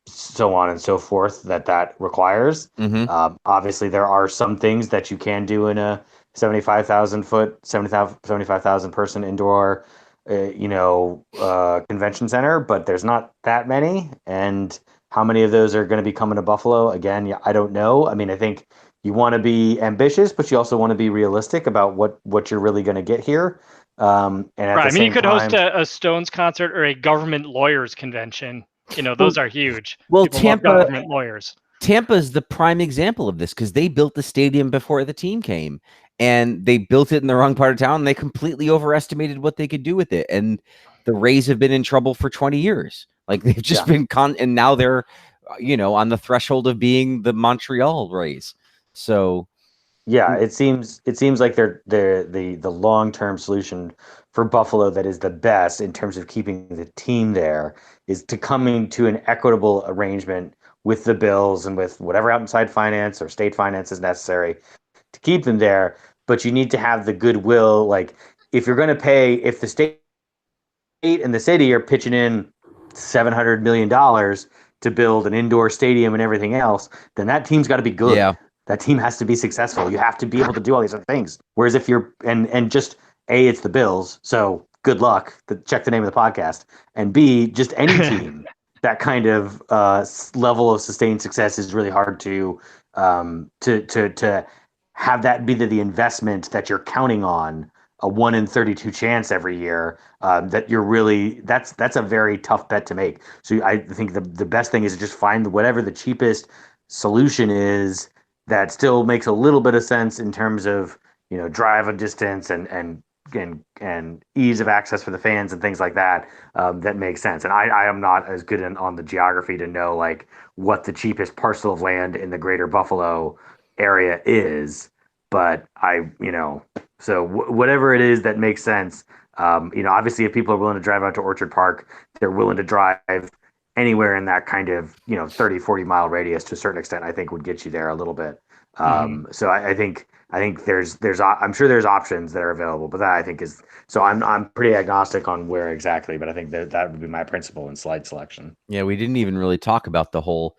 so on and so forth that requires. Mm-hmm. Obviously, there are some things that you can do in a 75,000 foot, 75,000 person indoor, convention center, but there's not that many. And how many of those are going to be coming to Buffalo? Again, yeah, I don't know. I mean, I think you want to be ambitious, but you also want to be realistic about what you're really going to get here. And at Right. the I mean, you same could host time, a Stones concert or a government lawyers convention. Well, Those are huge. well, People love government lawyers. Tampa's the prime example of this because they built the stadium before the team came, and they built it in the wrong part of town. And they completely overestimated what they could do with it, and the Rays have been in trouble for 20 years. Like they've just Yeah. been and now they're, on the threshold of being the Montreal Rays. So yeah, it seems like they're the long-term solution for Buffalo that is the best in terms of keeping the team there is to coming to an equitable arrangement with the Bills and with whatever outside finance or state finance is necessary to keep them there. But you need to have the goodwill. Like if you're going to pay, if the state and the city are pitching in $700 million to build an indoor stadium and everything else, then that team's got to be good. yeah, That team has to be successful. You have to be able to do all these other things. Whereas if you're and just A, it's the Bills, so good luck. Check the name of the podcast. And B, just any team, that kind of level of sustained success is really hard to have that be the investment that you're counting on, a 1 in 32 chance every year, that you're really that's a very tough bet to make. So I think the best thing is to just find whatever the cheapest solution is that still makes a little bit of sense in terms of drive a distance and ease of access for the fans and things like that. That makes sense. And I am not as good on the geography to know like what the cheapest parcel of land in the greater Buffalo area is, but so whatever it is that makes sense. Obviously, if people are willing to drive out to Orchard Park, they're willing to drive anywhere in that kind of 30-40 mile radius to a certain extent. I think would get you there a little bit. So I think there's I'm sure there's options that are available, but that I think is so I'm pretty agnostic on where exactly, but I think that would be my principle in slide selection. yeah, we didn't even really talk about the whole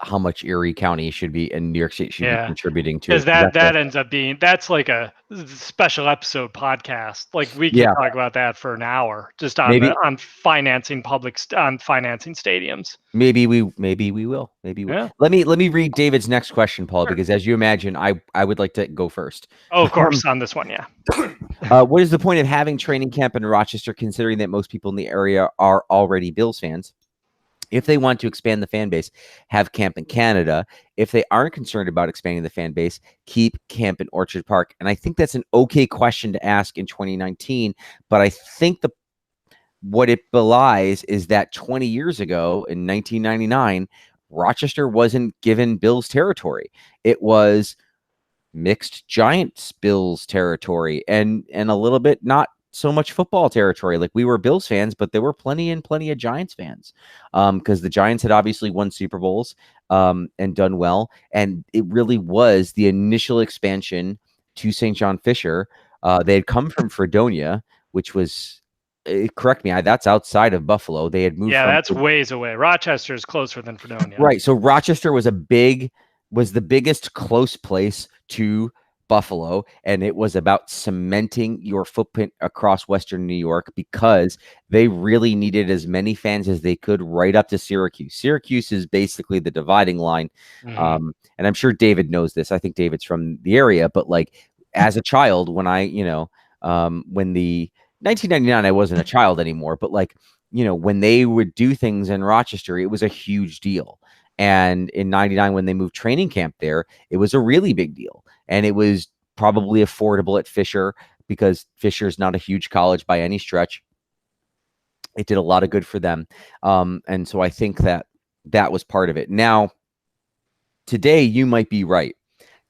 how much Erie County should be and New York State should be contributing to it. Because that ends up being that's like a special episode podcast. Like we can talk about that for an hour just on on financing on financing stadiums. Maybe we will. Yeah. Let me read David's next question, Paul, because as you imagine, I would like to go first. Oh, of course, on this one, yeah. What is the point of having training camp in Rochester, considering that most people in the area are already Bills fans? If they want to expand the fan base, have camp in Canada. If they aren't concerned about expanding the fan base, keep camp in Orchard Park. And I think that's an okay question to ask in 2019. But I think what it belies is that 20 years ago in 1999, Rochester wasn't given Bills territory. It was mixed Giants Bills territory and a little bit not so much football territory. Like we were Bills fans, but there were plenty of Giants fans because the Giants had obviously won Super Bowls and done well. And it really was the initial expansion to St. John Fisher. They had come from Fredonia, which was, correct me, that's outside of Buffalo. They had moved. Yeah, that's ways away. Rochester is closer than Fredonia. Right. So Rochester was the biggest close place to Buffalo, and it was about cementing your footprint across Western New York because they really needed as many fans as they could right up to Syracuse. Syracuse is basically the dividing line. And I'm sure David knows this. I think David's from the area, but like as a child, when when the 1999, I wasn't a child anymore, but like, when they would do things in Rochester, it was a huge deal. And in 99, when they moved training camp there, it was a really big deal. And it was probably affordable at Fisher because Fisher's not a huge college by any stretch. It did a lot of good for them. And so I think that was part of it. Now, today, you might be right.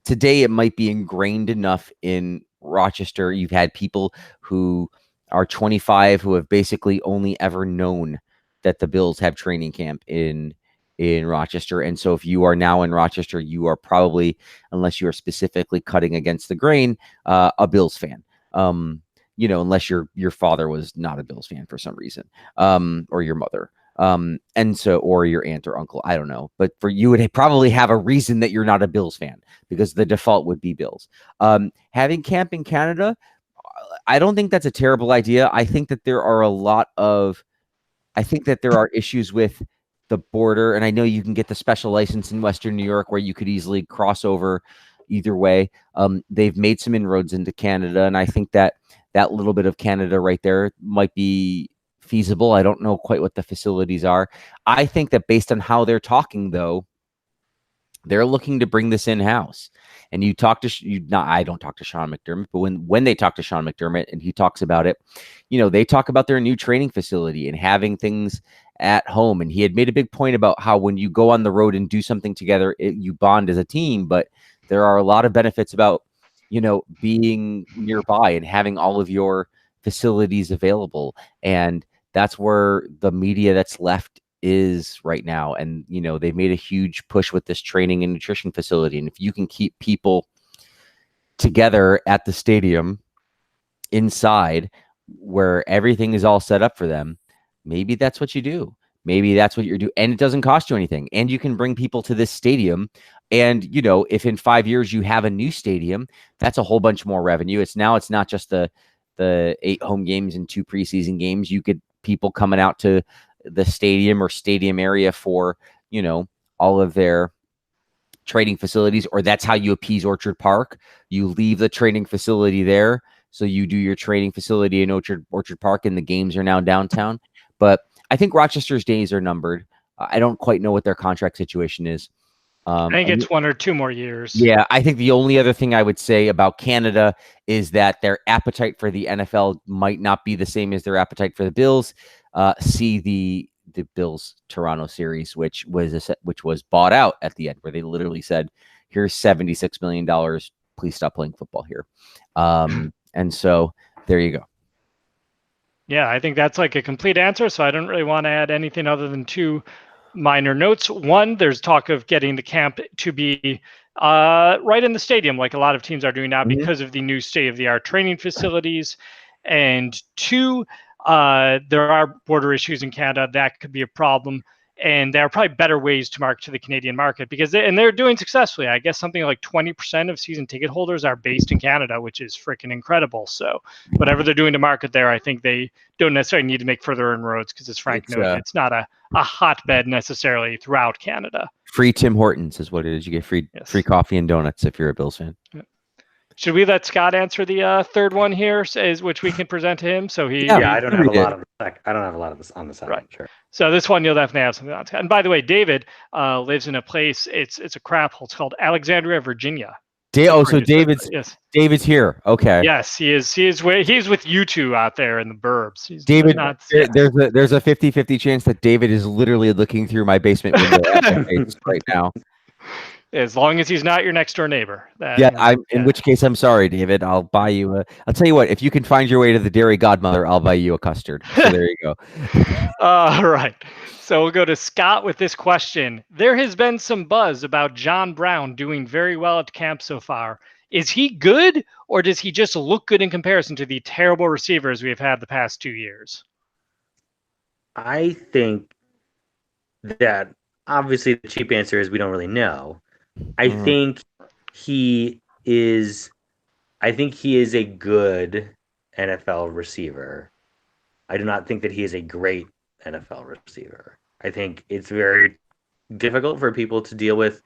Today, it might be ingrained enough in Rochester. You've had people who are 25 who have basically only ever known that the Bills have training camp in Rochester. And so if you are now in Rochester, you are probably, unless you are specifically cutting against the grain, a Bills fan. Unless your father was not a Bills fan for some reason, or your mother. And so, or your aunt or uncle, I don't know, but for you would probably have a reason that you're not a Bills fan, because the default would be Bills. Having camp in Canada, I don't think that's a terrible idea. I think that there are issues with the border, and I know you can get the special license in Western New York where you could easily cross over either way. They've made some inroads into Canada, and I think that little bit of Canada right there might be feasible. I don't know quite what the facilities are. I think that based on how they're talking, though, they're looking to bring this in-house. And you talk to I don't talk to Sean McDermott, but when they talk to Sean McDermott and he talks about it, they talk about their new training facility and having things at home. And he had made a big point about how when you go on the road and do something together, you bond as a team. But there are a lot of benefits about, being nearby and having all of your facilities available. And that's where the media that's left is right now. And they've made a huge push with this training and nutrition facility, and if you can keep people together at the stadium inside where everything is all set up for them, maybe that's what you do. Maybe that's what you're doing, and it doesn't cost you anything, and you can bring people to this stadium. And if in 5 years you have a new stadium, that's a whole bunch more revenue. It's not just the 8 home games and 2 preseason games. You get people coming out to the stadium or stadium area for, all of their training facilities, or that's how you appease Orchard Park. You leave the training facility there, so you do your training facility in Orchard Park, and the games are now downtown. But I think Rochester's days are numbered. I don't quite know what their contract situation is. I think it's 1 or 2 more years. Yeah, I think the only other thing I would say about Canada is that their appetite for the NFL might not be the same as their appetite for the Bills. See the Bills Toronto series, which was bought out at the end, where they literally said, "Here's $76 million. Please stop playing football here." And so there you go. Yeah, I think that's like a complete answer. So I don't really want to add anything other than 2 minor notes. One, there's talk of getting the camp to be right in the stadium, like a lot of teams are doing now, because of the new state-of-the-art training facilities. And 2, there are border issues in Canada that could be a problem. And there are probably better ways to market to the Canadian market, because they're doing successfully. I guess something like 20% of season ticket holders are based in Canada, which is freaking incredible. So whatever they're doing to market there, I think they don't necessarily need to make further inroads, because as Frank noted, it's not a hotbed necessarily throughout Canada. Free Tim Hortons is what it is. You get free coffee and donuts if you're a Bills fan. Yeah. Should we let Scott answer the third one here, which we can present to him? So I don't have a lot of this on the side. Right. Sure. So this one you'll definitely have something on. And by the way, David lives in a place. It's a crap hole. It's called Alexandria, Virginia. So David's here. Okay. Yes, he is. He's with you two out there in the burbs. David, there's a 50-50 chance that David is literally looking through my basement window right now. As long as he's not your next door neighbor. In which case, I'm sorry, David. I'll buy you I'll tell you what, if you can find your way to the Dairy Godmother, I'll buy you a custard. So there you go. All right. So we'll go to Scott with this question. There has been some buzz about John Brown doing very well at camp so far. Is he good, or does he just look good in comparison to the terrible receivers we've had the past 2 years? I think that obviously the cheap answer is we don't really know. I think he is a good NFL receiver. I do not think that he is a great NFL receiver. I think it's very difficult for people to deal with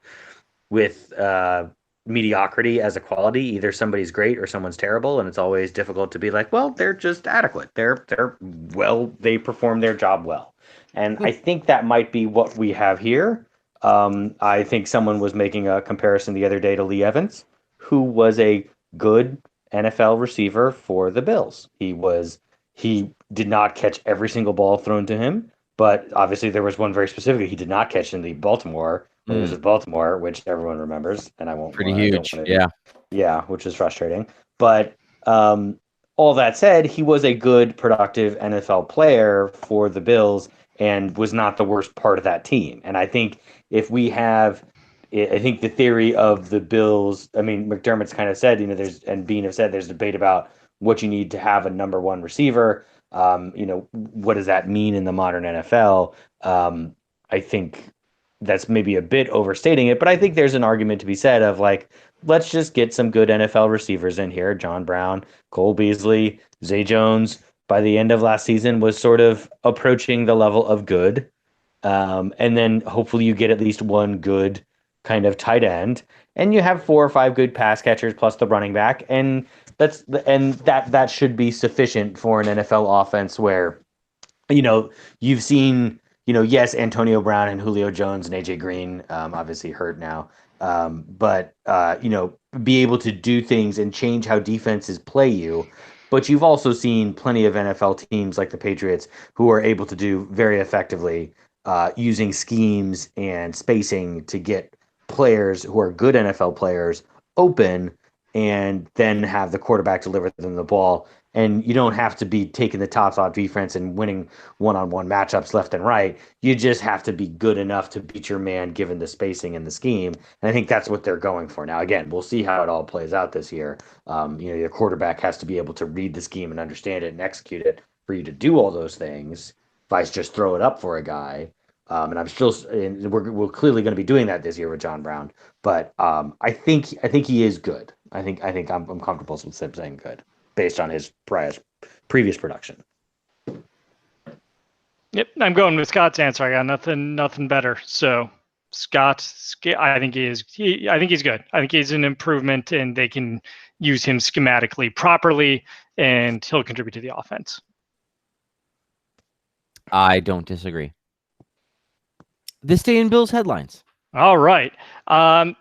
mediocrity as a quality. Either somebody's great or someone's terrible, and it's always difficult to be like, well, they're just adequate. They perform their job well. And I think that might be what we have here. I think someone was making a comparison the other day to Lee Evans, who was a good NFL receiver for the Bills. He did not catch every single ball thrown to him, but obviously there was one very specific he did not catch in the Baltimore, when it was at Baltimore, which everyone remembers, and I won't. Pretty huge, yeah, which is frustrating. But all that said, he was a good, productive NFL player for the Bills and was not the worst part of that team. And I think if we have, I think the theory of the Bills, I mean, McDermott's kind of said, and Bean have said there's debate about what you need to have a number one receiver. What does that mean in the modern NFL? I think that's maybe a bit overstating it, but I think there's an argument to be said of like, let's just get some good NFL receivers in here. John Brown, Cole Beasley, Zay Jones, by the end of last season was sort of approaching the level of good. And then hopefully you get at least one good kind of tight end, and you have 4 or 5 good pass catchers plus the running back, and that should be sufficient for an NFL offense where you've seen, yes, Antonio Brown and Julio Jones and AJ Green, obviously hurt now, but be able to do things and change how defenses play you. But you've also seen plenty of NFL teams like the Patriots who are able to do very effectively using schemes and spacing to get players who are good NFL players open and then have the quarterback deliver them the ball. And you don't have to be taking the tops off defense and winning one-on-one matchups left and right. You just have to be good enough to beat your man given the spacing and the scheme. And I think that's what they're going for. Now, again, we'll see how it all plays out this year. Your quarterback has to be able to read the scheme and understand it and execute it for you to do all those things. Vice just throw it up for a guy. And we're clearly going to be doing that this year with John Brown. But I think he is good. I think I'm comfortable with saying good based on his previous production. Yep, I'm going with Scott's answer. I got nothing better. So Scott, I think he's good. I think he's an improvement, and they can use him schematically properly, and he'll contribute to the offense. I don't disagree. This day in Bills headlines. All right.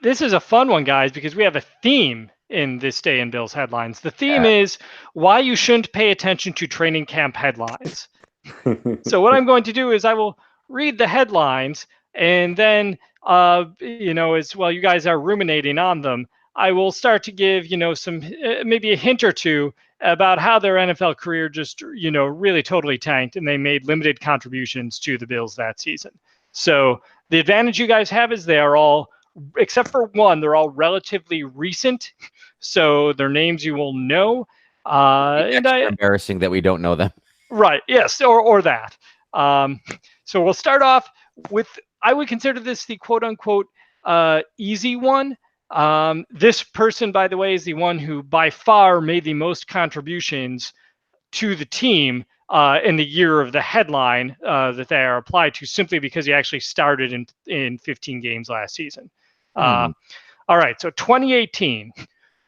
This is a fun one, guys, because we have a theme in this day in Bills headlines. The theme is why you shouldn't pay attention to training camp headlines. So what I'm going to do is I will read the headlines, and then, as well, you guys are ruminating on them, I will start to give, some, maybe a hint or two about how their NFL career just, really totally tanked, and they made limited contributions to the Bills that season. So the advantage you guys have is they are all, except for one, they're all relatively recent. So their names you will know. It's embarrassing that we don't know them. Right. Yes. Or that. So we'll start off with, I would consider this the quote unquote easy one. This person, by the way, is the one who by far made the most contributions to the team in the year of the headline that they are applied to, simply because he actually started in 15 games last season. All right. So 2018,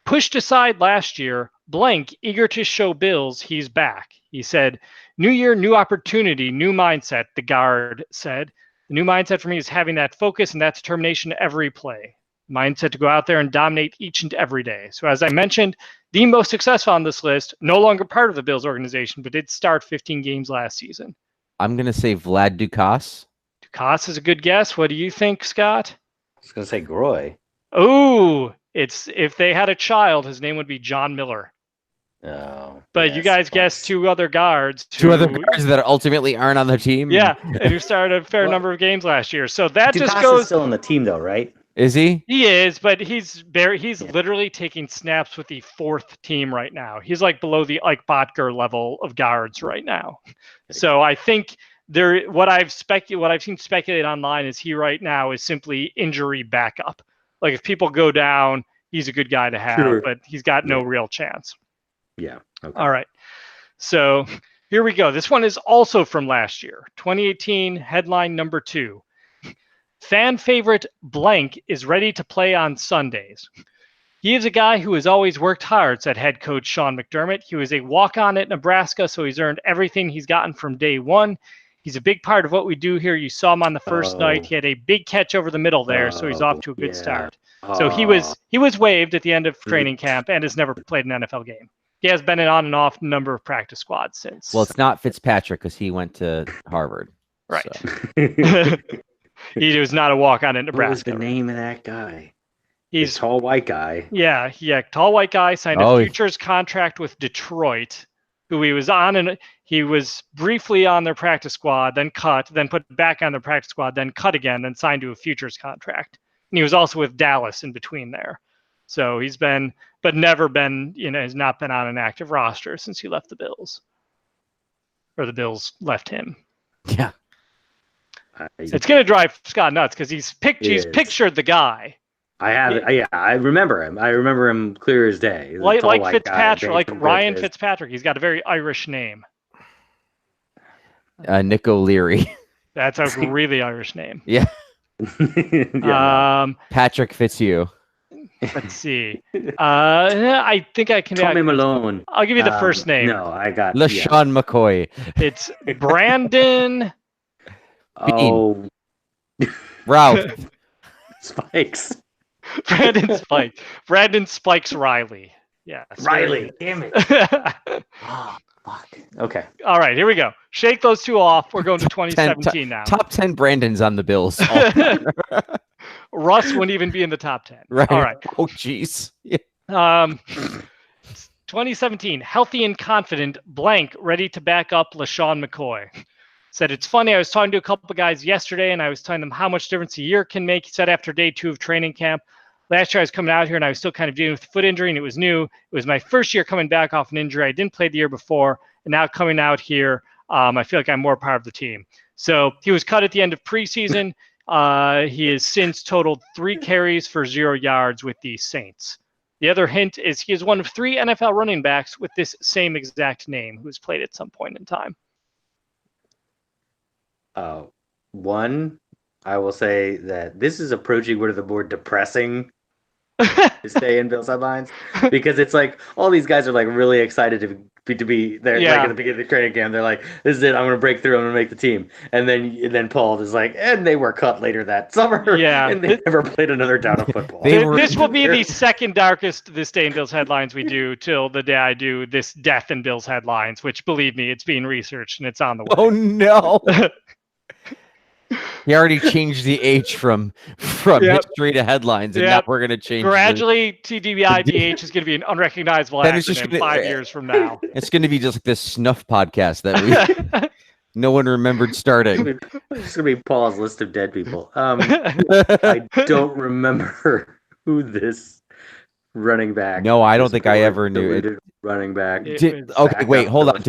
pushed aside last year, blank, eager to show Bills he's back. He said, new year, new opportunity, new mindset, the guard said. The new mindset for me is having that focus and that determination every play. Mindset to go out there and dominate each and every day. So as I mentioned, the most successful on this list, no longer part of the Bills organization, but did start 15 games last season. I'm going to say Vlad Dukas. Dukas is a good guess. What do you think, Scott? I was going to say Groy. Oh, if they had a child, his name would be John Miller. Oh, but yes, you guys guessed two other guards. Two other guards that ultimately aren't on the team. Yeah, and who started a fair number of games last year. So that Dukas just goes. Is still on the team though, right? Is he? He is, but he's literally taking snaps with the 4th team right now. He's like below the Botker level of guards right now. So I think what I've seen speculate online is he right now is simply injury backup. Like if people go down, he's a good guy to have, but he's got no real chance. Yeah. Okay. All right. So here we go. This one is also from last year, 2018, headline number 2. Fan favorite blank is ready to play on Sundays. He is a guy who has always worked hard, said head coach Sean McDermott. He was a walk-on at Nebraska, so he's earned everything he's gotten from day one. He's a big part of what we do here. You saw him on the first night. He had a big catch over the middle there, so he's off to a good start. So he was waived at the end of training camp and has never played an NFL game. He has been on and off a number of practice squads since. Well, it's not Fitzpatrick because he went to Harvard. Right. So. He was not a walk-on at Nebraska. What was the name of that guy? He's a tall white guy. Yeah, tall white guy signed Oh, a futures contract with Detroit, who he was on, and he was briefly on their practice squad, then cut, then put back on their practice squad, then cut again, then signed to a futures contract. And he was also with Dallas in between there. So he's been, but never been, has not been on an active roster since he left the Bills, or the Bills left him. Yeah. It's going to drive Scott nuts because he's pictured the guy. I have it. Yeah, I remember him. I remember him clear as day. He's a Like tall white Fitzpatrick, guy, like big Ryan britches. Fitzpatrick. He's got a very Irish name. Nick O'Leary. That's a really Irish name. Yeah. Yeah, Patrick Fitzhugh. Let's see. I think I can. Tommy Malone. I'll give you the first name. No, I got LaShawn McCoy. It's Brandon. Oh, Ralph. Spikes. Brandon Spikes Riley. Yeah. Riley. Damn it. Oh, fuck. Okay. All right, here we go. Shake those two off. We're going to 2017 now. Top 10 Brandons on the Bills. Russ wouldn't even be in the top 10. Right. All right. Oh, jeez. Yeah. 2017, healthy and confident, blank, ready to back up LaShawn McCoy. Said, it's funny, I was talking to a couple of guys yesterday, and I was telling them how much difference a year can make. He said after day 2 of training camp, last year I was coming out here, and I was still kind of dealing with a foot injury, and it was new. It was my first year coming back off an injury. I didn't play the year before, and now coming out here, I feel like I'm more part of the team. So he was cut at the end of preseason. He has since totaled 3 carries for 0 yards with the Saints. The other hint is he is one of 3 NFL running backs with this same exact name who has played at some point in time. One, I will say that this is approaching one of the more depressing to stay in Bills headlines, because it's like all these guys are like really excited to be there. Like at the beginning of the training camp, they're like, "This is it. I'm going to break through. I'm going to make the team." And then Paul is like, "And they were cut later that summer. Yeah, and they never played another down of football." This will be the second darkest This Day in Bills headlines we do till the day I do this Death in Bills headlines, which, believe me, it's being researched and it's on the way. Oh no. He already changed the H from history to headlines, and now we're going to change. Gradually, TDBIBH is going to be an unrecognizable acronym 5 years from now. It's going to be just like this snuff podcast that no one remembered starting. It's just going to be Paul's list of dead people. I don't remember who this running back. No, I don't think I ever knew it. Running back. Okay, wait, hold on.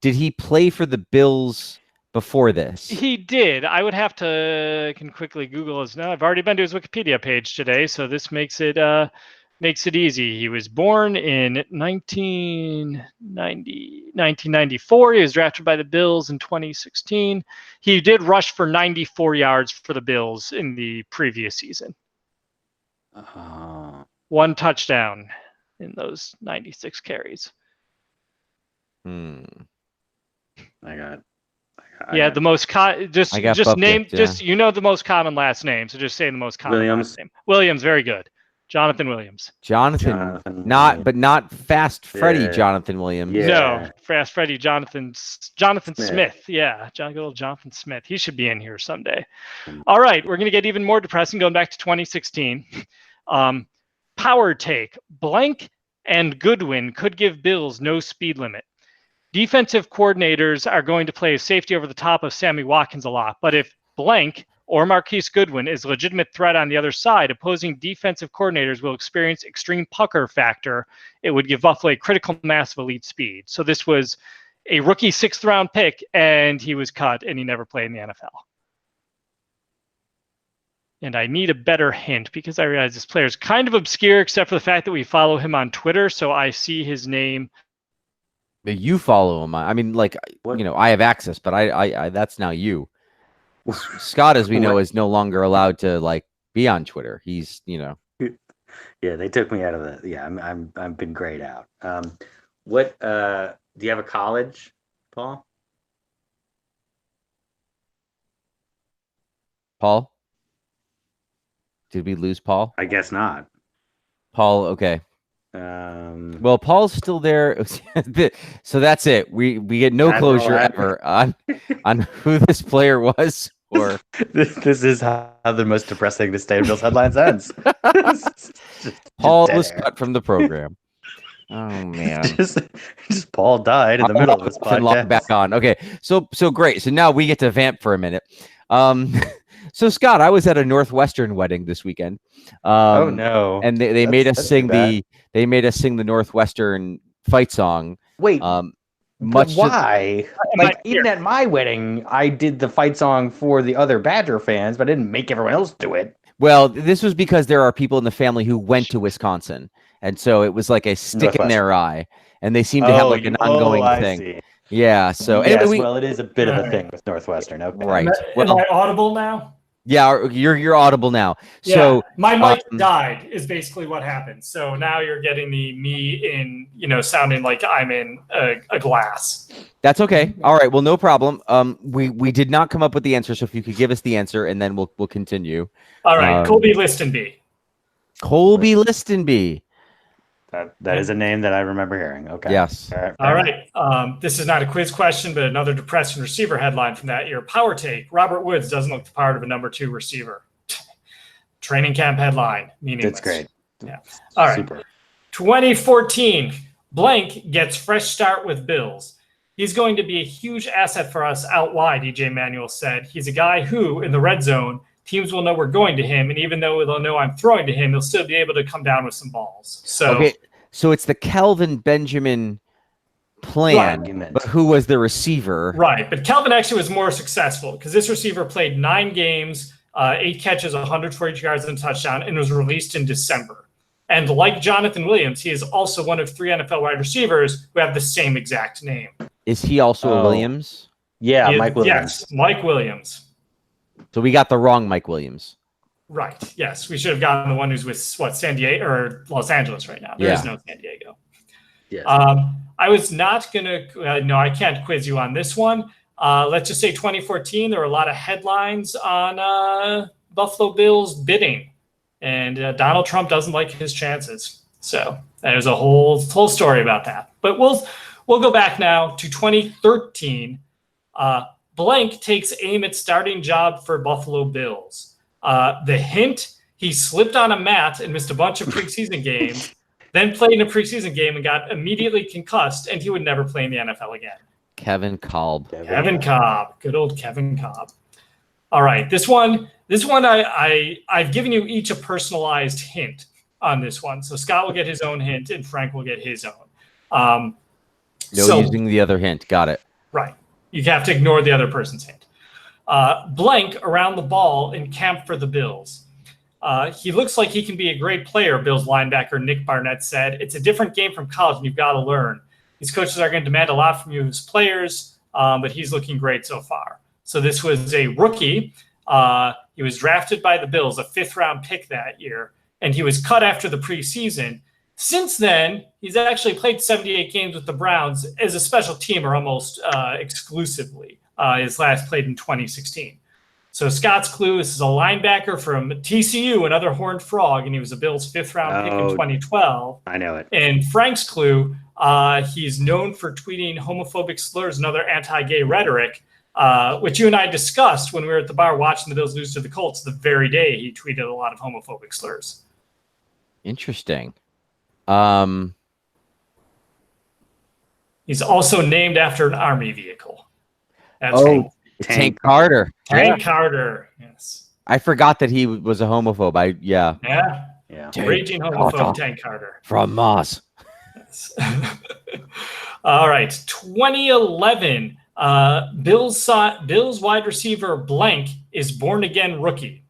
Did he play for the Bills before this? He did. I would have to can quickly Google his now. I've already been to his Wikipedia page today, so this makes it easy. He was born in 1994. He was drafted by the Bills in 2016. He did rush for 94 yards for the Bills in the previous season. 1 touchdown in those 96 carries. I got the most just name the most common last name. So just say the most common last name. Williams, very good. Jonathan Williams. Jonathan not Fast Freddy Jonathan Williams. Yeah. No, Fast Freddy Jonathan Smith. Yeah, good old Jonathan Smith. He should be in here someday. All right, we're gonna get even more depressing. Going back to 2016. Power take. Blank and Goodwin could give Bills no speed limit. Defensive coordinators are going to play safety over the top of Sammy Watkins a lot, but if blank or Marquise Goodwin is a legitimate threat on the other side, opposing defensive coordinators will experience extreme pucker factor. It would give Buffalo a critical mass of elite speed. So this was a rookie 6th round pick, and he was cut, and he never played in the NFL. And I need a better hint because I realize this player is kind of obscure, except for the fact that we follow him on Twitter, so I see his name. You follow him. I mean, like, I have access, but I that's now you. Scott, as we know, is no longer allowed to be on Twitter. He's, Yeah, they took me out of the. Yeah, I've been grayed out. What? Do you have a college, Paul? Paul? Did we lose Paul? I guess not. Paul, okay. Well, Paul's still there, so that's it. We get no closure ever on who this player was before. This is how the most depressing the State of Bills headlines ends. Paul dead was air. cut from the program. Oh man. just Paul died in the middle of his And log back podcast. on. Okay. So great. So now we get to vamp for a minute. So Scott, I was at a Northwestern wedding this weekend. Oh no. And they made us That's sing too the Northwestern fight song. Wait, Much why? Like even at my wedding, I did the fight song for the other Badger fans, but I didn't make everyone else do it. Well, this was because there are people in the family who went to Wisconsin, and so it was like a stick in their eye, and they seem to have like an ongoing thing. See. Yeah. So Yes, anyway, well, it is a bit of a thing with Northwestern. Okay. Right. Am I audible now? Yeah, you're audible now. Yeah, So my mic died is basically what happened. So now you're getting me in, sounding like I'm in a glass. That's okay. All right. Well, no problem. We did not come up with the answer, so if you could give us the answer, and then we'll continue. All right, Colby Listenby. Colby Listenby. That is a name that I remember hearing. Okay. Yes. All right. This is not a quiz question, but another depressing receiver headline from that year. Power take. Robert Woods doesn't look the part of a number 2 receiver. Training camp headline. Meaningless. That's great. Yeah. All right. Super. 2014. Blank gets fresh start with Bills. He's going to be a huge asset for us out wide, EJ Manuel said. He's a guy who, in the red zone, teams will know we're going to him, and even though they'll know I'm throwing to him, he'll still be able to come down with some balls. So, okay, so it's the Kelvin Benjamin plan, Right. but who was the receiver? Right, but Kelvin actually was more successful because this receiver played 9 games, 8 catches, 140 yards, and a touchdown, and was released in December. And like Jonathan Williams, he is also one of 3 NFL wide receivers who have the same exact name. Is he also a Williams? Yeah, Mike Williams. Yes, Mike Williams. So we got the wrong Mike Williams. Right. Yes, we should have gotten the one who's with San Diego or Los Angeles right now. There is no San Diego. Yes. I was not gonna. No, I can't quiz you on this one. Let's just say 2014. There were a lot of headlines on Buffalo Bills bidding, and Donald Trump doesn't like his chances. So there's a whole story about that. But we'll go back now to 2013. Blank takes aim at starting job for Buffalo Bills. The hint, he slipped on a mat and missed a bunch of preseason games, then played in a preseason game and got immediately concussed, and he would never play in the NFL again. Kevin Kolb. Kevin Kolb. Good old Kevin Kolb. All right, this one I've given you each a personalized hint on this one. So Scott will get his own hint and Frank will get his own. Using the other hint. Got it. Right. You have to ignore the other person's hint. Blank around the ball in camp for the Bills. He looks like he can be a great player, Bills linebacker Nick Barnett said. It's a different game from college, and you've got to learn. These coaches are going to demand a lot from you as players, but he's looking great so far. So this was a rookie. He was drafted by the Bills, a 5th-round pick that year, and he was cut after the preseason. Since then, he's actually played 78 games with the Browns as a special teamer almost exclusively. His last played in 2016. So Scott's clue, this is a linebacker from TCU, another Horned Frog, and he was a Bills 5th-round pick in 2012. I know it. And Frank's clue, he's known for tweeting homophobic slurs and other anti-gay rhetoric, which you and I discussed when we were at the bar watching the Bills lose to the Colts the very day he tweeted a lot of homophobic slurs. Interesting. He's also named after an Army vehicle. That's Tank Carter. Tank Carter. Yes. I forgot that he was a homophobe. Yeah. Raging homophobe Tank Carter. From Moss. Yes. All right. 2011. Bills wide receiver blank is born again rookie.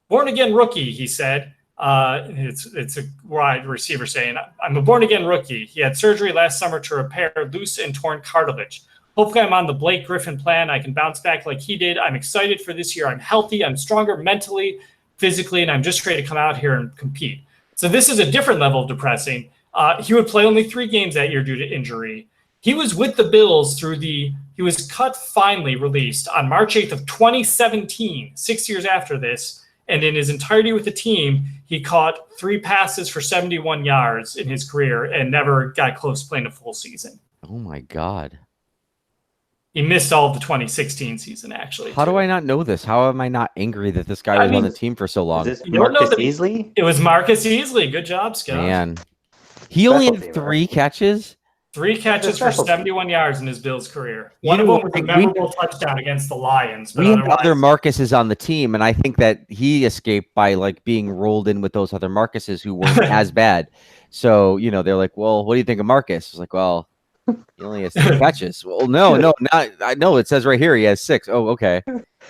Born again rookie, he said. It's a wide receiver saying, I'm a born again rookie. He had surgery last summer to repair loose and torn cartilage. Hopefully I'm on the Blake Griffin plan. I can bounce back like he did. I'm excited for this year. I'm healthy. I'm stronger mentally, physically, and I'm just ready to come out here and compete. So this is a different level of depressing. He would play only 3 games that year due to injury. He was with the Bills he was cut, finally released on March 8th of 2017, 6 years after this. And in his entirety with the team, he caught 3 passes for 71 yards in his career and never got close to playing a full season. Oh my God. He missed all of the 2016 season, actually. How do I not know this? How am I not angry that this guy I was on mean, the team for so Is long? this You don't know Marcus that Easley? It was Marcus Easley. Good job, Scott. Man, he only Special had teamer. 3 catches. 3 catches for special team. 71 yards in his Bills career. You One of know them was a what? memorable touchdown against the Lions. But We had otherwise, other Marcuses on the team, and I think that he escaped by like being rolled in with those other Marcuses who weren't as bad. So, they're like, well, what do you think of Marcus? It's like, well, he only has 3 catches. Well, no, not I know it says right here he has 6. Oh, okay.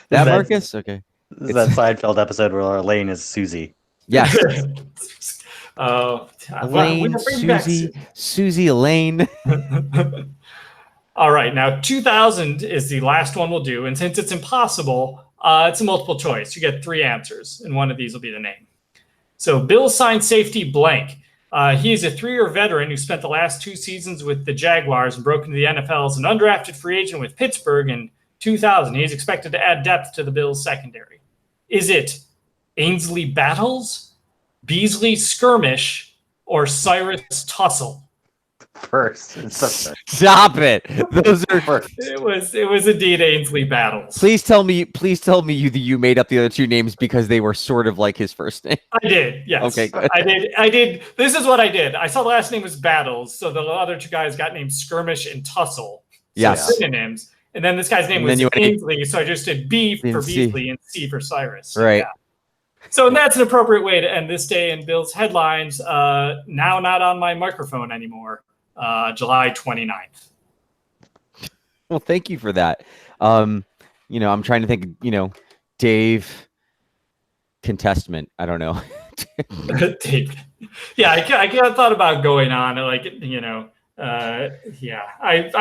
That Marcus? Okay. This is that Seinfeld episode where Elaine is Susie. Yes. Elaine, Elaine, Susie, Elaine. All right, now 2000 is the last one we'll do, and since it's impossible, it's a multiple choice. You get 3 answers, and one of these will be the name. So Bills signed safety blank. He is a 3-year veteran who spent the last 2 seasons with the Jaguars and broke into the NFL as an undrafted free agent with Pittsburgh in 2000. He is expected to add depth to the Bills secondary. Is it Ainsley Battles, Beasley Skirmish, or Cyrus Tussle? First. It's the first. Stop it. Those are First. It was indeed Ainsley Battles. Please tell me you made up the other 2 names because they were sort of like his first name. I did, yes. Okay, good. I did. This is what I did. I saw the last name was Battles, so the other 2 guys got named Skirmish and Tussle. So Yes. synonyms. And then this guy's name And was then you went- Ainsley, so I just did B for And C. Beasley and C for Cyrus. Right. Yeah. So that's an appropriate way to end this day in Bill's headlines. Now not on my microphone anymore. July 29th. Well, thank you for that. I'm trying to think, Dave contestment. I don't know. Yeah, I kind of thought about going on, I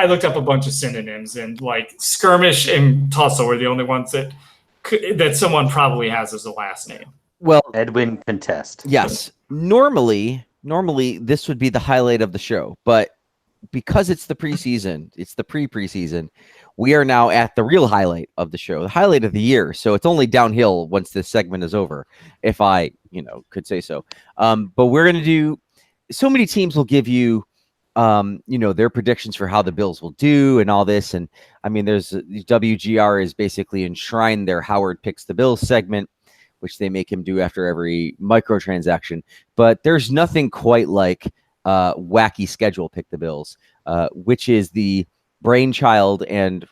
looked up a bunch of synonyms, and like Skirmish and Tussle were the only ones that someone probably has as a last name. Well, Edwin Contest. yes. Normally this would be the highlight of the show, but because it's the preseason, it's the pre-preseason, we are now at the real highlight of the show, the highlight of the year. So it's only downhill once this segment is over, if I, could say so. But we're going to do, so many teams will give you, their predictions for how the Bills will do and all this. And I mean, there's WGR is basically enshrined their Howard Picks the Bills segment, which they make him do after every microtransaction. But there's nothing quite like wacky schedule Pick the Bills, which is the brainchild and,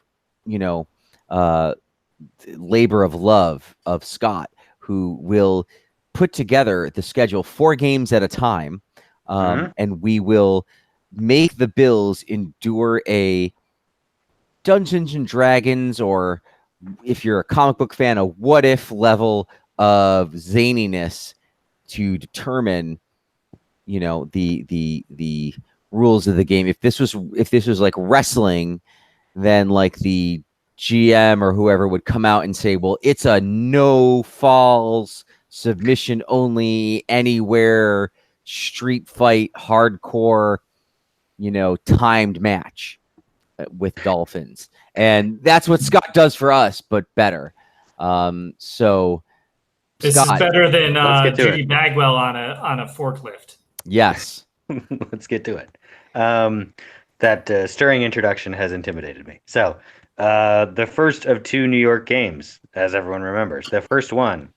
labor of love of Scott, who will put together the schedule 4 games at a time. And we will make the Bills endure a Dungeons and Dragons, or if you're a comic book fan, a what if level of zaniness to determine, the rules of the game. If this was like wrestling, then like the GM or whoever would come out and say, well, it's a no falls, submission only, anywhere, street fight, hardcore, timed match with Dolphins. And that's what Scott does for us, but better. So This Scott, is better than let's get to Judy it. Bagwell on a forklift. yes. Let's get to it. That stirring introduction has intimidated me. So, the first of 2 New York games, as everyone remembers. The first one.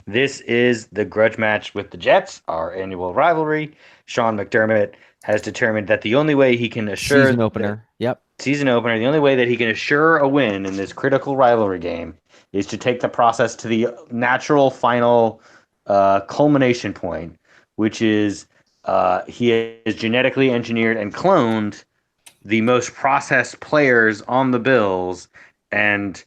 This is the grudge match with the Jets, our annual rivalry. Sean McDermott has determined that the only way he can assure Season opener. Yep. the only way that he can assure a win in this critical rivalry game is to take the process to the natural final culmination point, which is he has genetically engineered and cloned the most processed players on the Bills and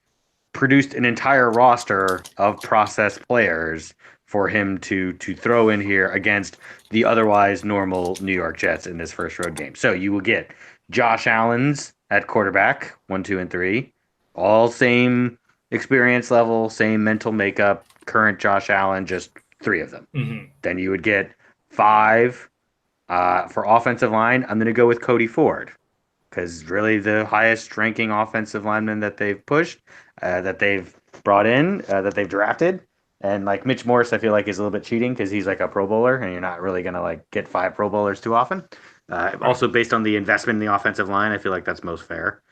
produced an entire roster of processed players for him to throw in here against the otherwise normal New York Jets in this first road game. So you will get Josh Allen's at quarterback, 1, 2, and 3, all same experience level, same mental makeup, current Josh Allen, just 3 of them. Mm-hmm. Then you would get 5 for offensive line. I'm going to go with Cody Ford, because really the highest ranking offensive lineman that they've pushed, that they've brought in, that they've drafted. And like Mitch Morse, I feel like is a little bit cheating because he's like a Pro Bowler, and you're not really going to like get 5 Pro Bowlers too often. Also based on the investment in the offensive line, I feel like that's most fair.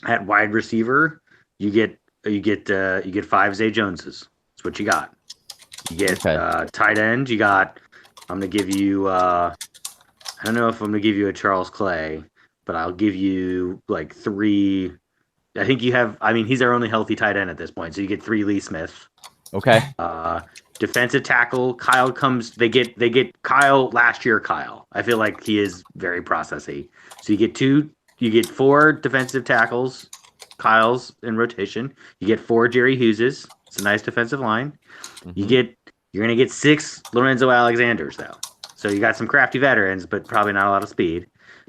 At wide receiver, you get 5 Zay Joneses. That's what you got. You get tight end. You got. I'm gonna give you. I don't know if I'm gonna give you a Charles Clay, but I'll give you like 3. I think you have. I mean, he's our only healthy tight end at this point, so you get 3 Lee Smith. Okay. Defensive tackle. Kyle comes. They get Kyle last year. Kyle. I feel like he is very processy. So you get 2. You get 4 defensive tackles. Kyle's in rotation. You get 4 Jerry Hugheses. It's a nice defensive line. Mm-hmm. You're gonna get 6 Lorenzo Alexanders though. So you got some crafty veterans, but probably not a lot of speed.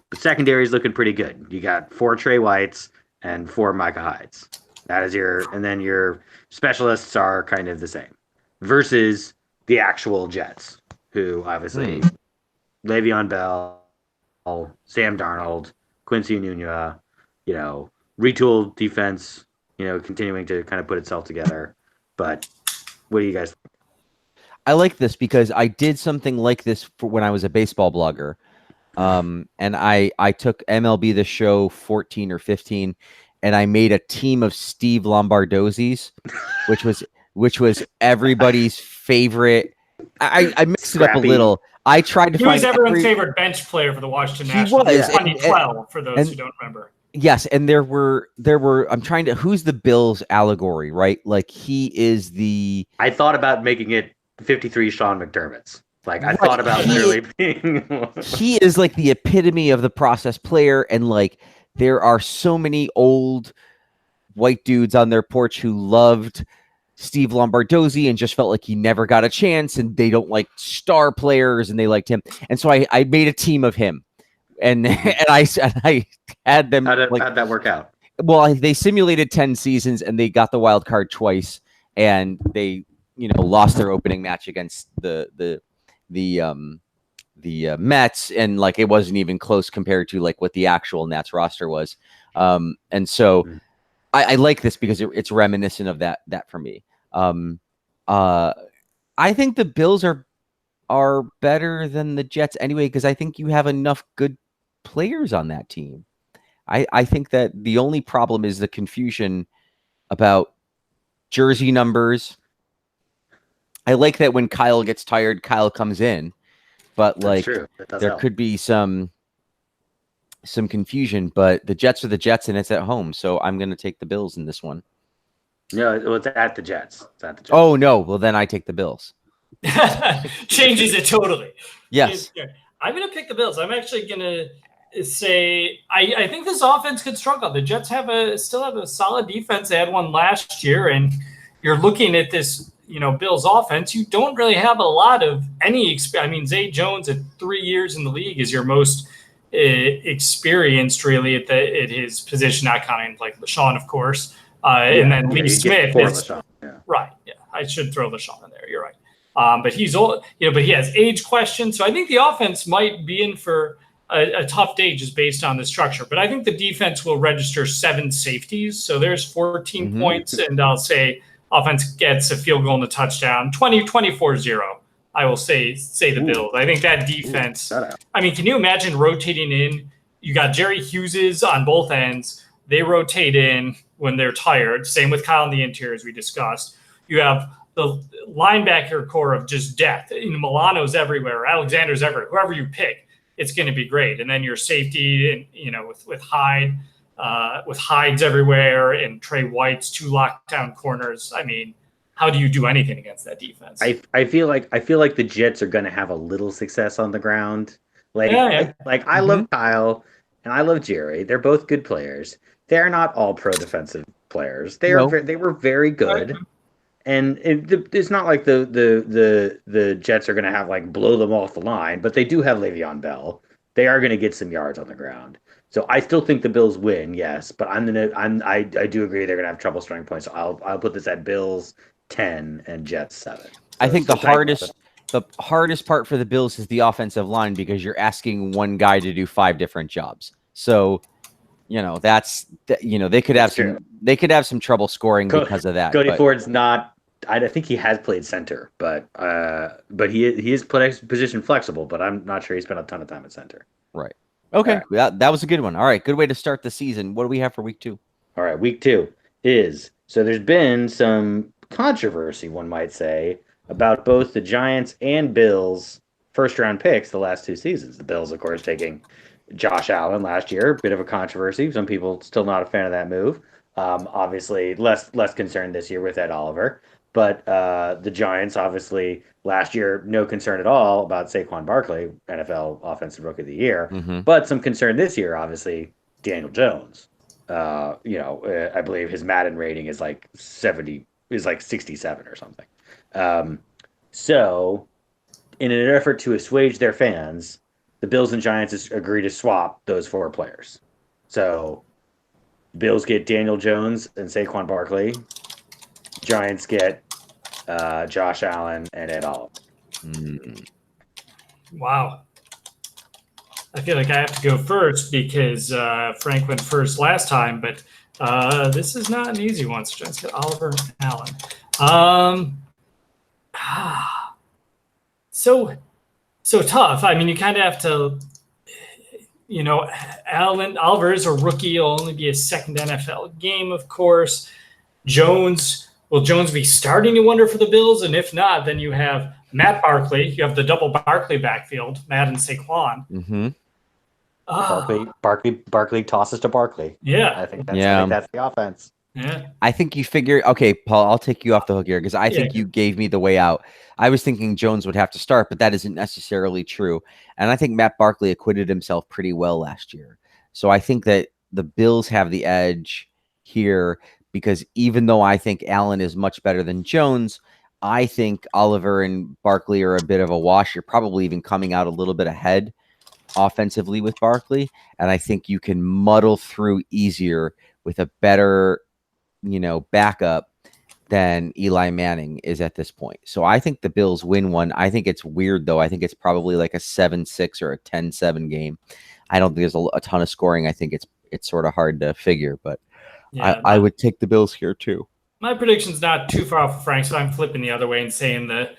But secondary is looking pretty good. You got 4 Trey Whites and 4 Micah Hydes. That is and then your specialists are kind of the same. Versus the actual Jets, who obviously Le'Veon Bell, Sam Darnold, Quincy Enunwa, retooled defense, continuing to kind of put itself together. But what do you guys think? I like this because I did something like this for when I was a baseball blogger. And I took MLB The Show 14 or 15, and I made a team of Steve Lombardozzi's, which was everybody's favorite. I mixed it up a little. I tried to He find was everyone's favorite bench player for the Washington He Nationals was, in 2012, for those who don't remember. Yes, and there were I'm trying to who's the Bills allegory, right? Like he is the I thought about making it 53 Sean McDermott's. Like I thought about literally being he is like the epitome of the process player, and like there are so many old white dudes on their porch who loved Steve Lombardozzi and just felt like he never got a chance, and they don't like star players and they liked him. And so I made a team of him. And I had them. How'd that work out? Well, they simulated 10 seasons and they got the wild card twice, and they lost their opening match against the Mets, and like it wasn't even close compared to like what the actual Nats roster was. And so I like this because it's reminiscent of that for me. I think the Bills are better than the Jets anyway, because I think you have enough good players on that team. I think that the only problem is the confusion about jersey numbers. I like that when Kyle gets tired, Kyle comes in, but like there could be some confusion. But the Jets are the Jets, and it's at home, so I'm going to take the Bills in this one. No, it's at the Jets. Oh no, well then I take the Bills. Changes it totally. Yes, I'm going to pick the Bills. I'm actually going to say I think this offense could struggle. The Jets still have a solid defense. They had one last year, and you're looking at this, Bills offense. You don't really have a lot of any experience. I mean, Zay Jones at 3 years in the league is your most experienced really at his position, not counting like LaShawn, of course, and then Lee Smith is right. Yeah, I should throw LaShawn in there. You're right. But he's old, but he has age questions. So I think the offense might be in for a tough day just based on the structure. But I think the defense will register 7 safeties. So there's 14 points, and I'll say offense gets a field goal and a touchdown, 24-0. I will say the Bills. I think that defense, I mean, can you imagine rotating in? You got Jerry Hugheses on both ends. They rotate in when they're tired. Same with Kyle in the interior, as we discussed. You have the linebacker core of just death. Milano's everywhere. Alexander's everywhere. Whoever you pick, it's going to be great. And then your safety, and with Hyde, with Hydes everywhere, and Trey White's 2 lockdown corners. I mean, how do you do anything against that defense? I feel like the Jets are going to have a little success on the ground. I love Kyle and I love Jerry. They're both good players. They're not all pro defensive players. They were very good. And it's not like the Jets are going to have like blow them off the line, but they do have Le'Veon Bell. They are going to get some yards on the ground. So I still think the Bills win, yes, but I do agree they're going to have trouble scoring points. So I'll put this at Bills 10 and Jets 7. So I think the hardest part for the Bills is the offensive line, because you're asking one guy to do 5 different jobs. So they could have some trouble scoring because of that. Cody Ford's not. I think he has played center, but he is position flexible. But I'm not sure he spent a ton of time at center. Right. Okay. That was a good one. All right. Good way to start the season. What do we have for week 2? All right, week 2 is so there's been some controversy, one might say, about both the Giants and Bills first round picks the last 2 seasons. The Bills, of course, taking Josh Allen last year, bit of a controversy. Some people still not a fan of that move. Obviously, less concerned this year with Ed Oliver. But the Giants, obviously, last year, no concern at all about Saquon Barkley, NFL Offensive Rookie of the Year. Mm-hmm. But some concern this year, obviously, Daniel Jones. I believe his Madden rating is like 67 or something. So, in an effort to assuage their fans, the Bills and Giants agree to swap those 4 players. So, Bills get Daniel Jones and Saquon Barkley. Giants get Josh Allen and Ed Oliver. Wow. I feel like I have to go first because Frank went first last time, but this is not an easy one. So Giants get Oliver and Allen. So tough. I mean, you kind of have to, Oliver is a rookie. He'll only be his second NFL game, of course. Will Jones be starting, you wonder, for the Bills? And if not, then you have Matt Barkley. You have the double Barkley backfield, Matt and Saquon. Mm-hmm. Barkley tosses to Barkley. Yeah. I think that's the offense. Yeah. I think you figure, okay, Paul, I'll take you off the hook here because I think you gave me the way out. I was thinking Jones would have to start, but that isn't necessarily true. And I think Matt Barkley acquitted himself pretty well last year. So I think that the Bills have the edge here because even though I think Allen is much better than Jones, I think Oliver and Barkley are a bit of a wash. You're probably even coming out a little bit ahead offensively with Barkley. And I think you can muddle through easier with a better backup than Eli Manning is at this point. So I think the Bills win one. I think it's weird, though. I think it's probably like a 7-6 or a 10-7 game. I don't think there's a ton of scoring. I think it's sort of hard to figure, but I would take the Bills here, too. My prediction's not too far off of Frank, so I'm flipping the other way and saying the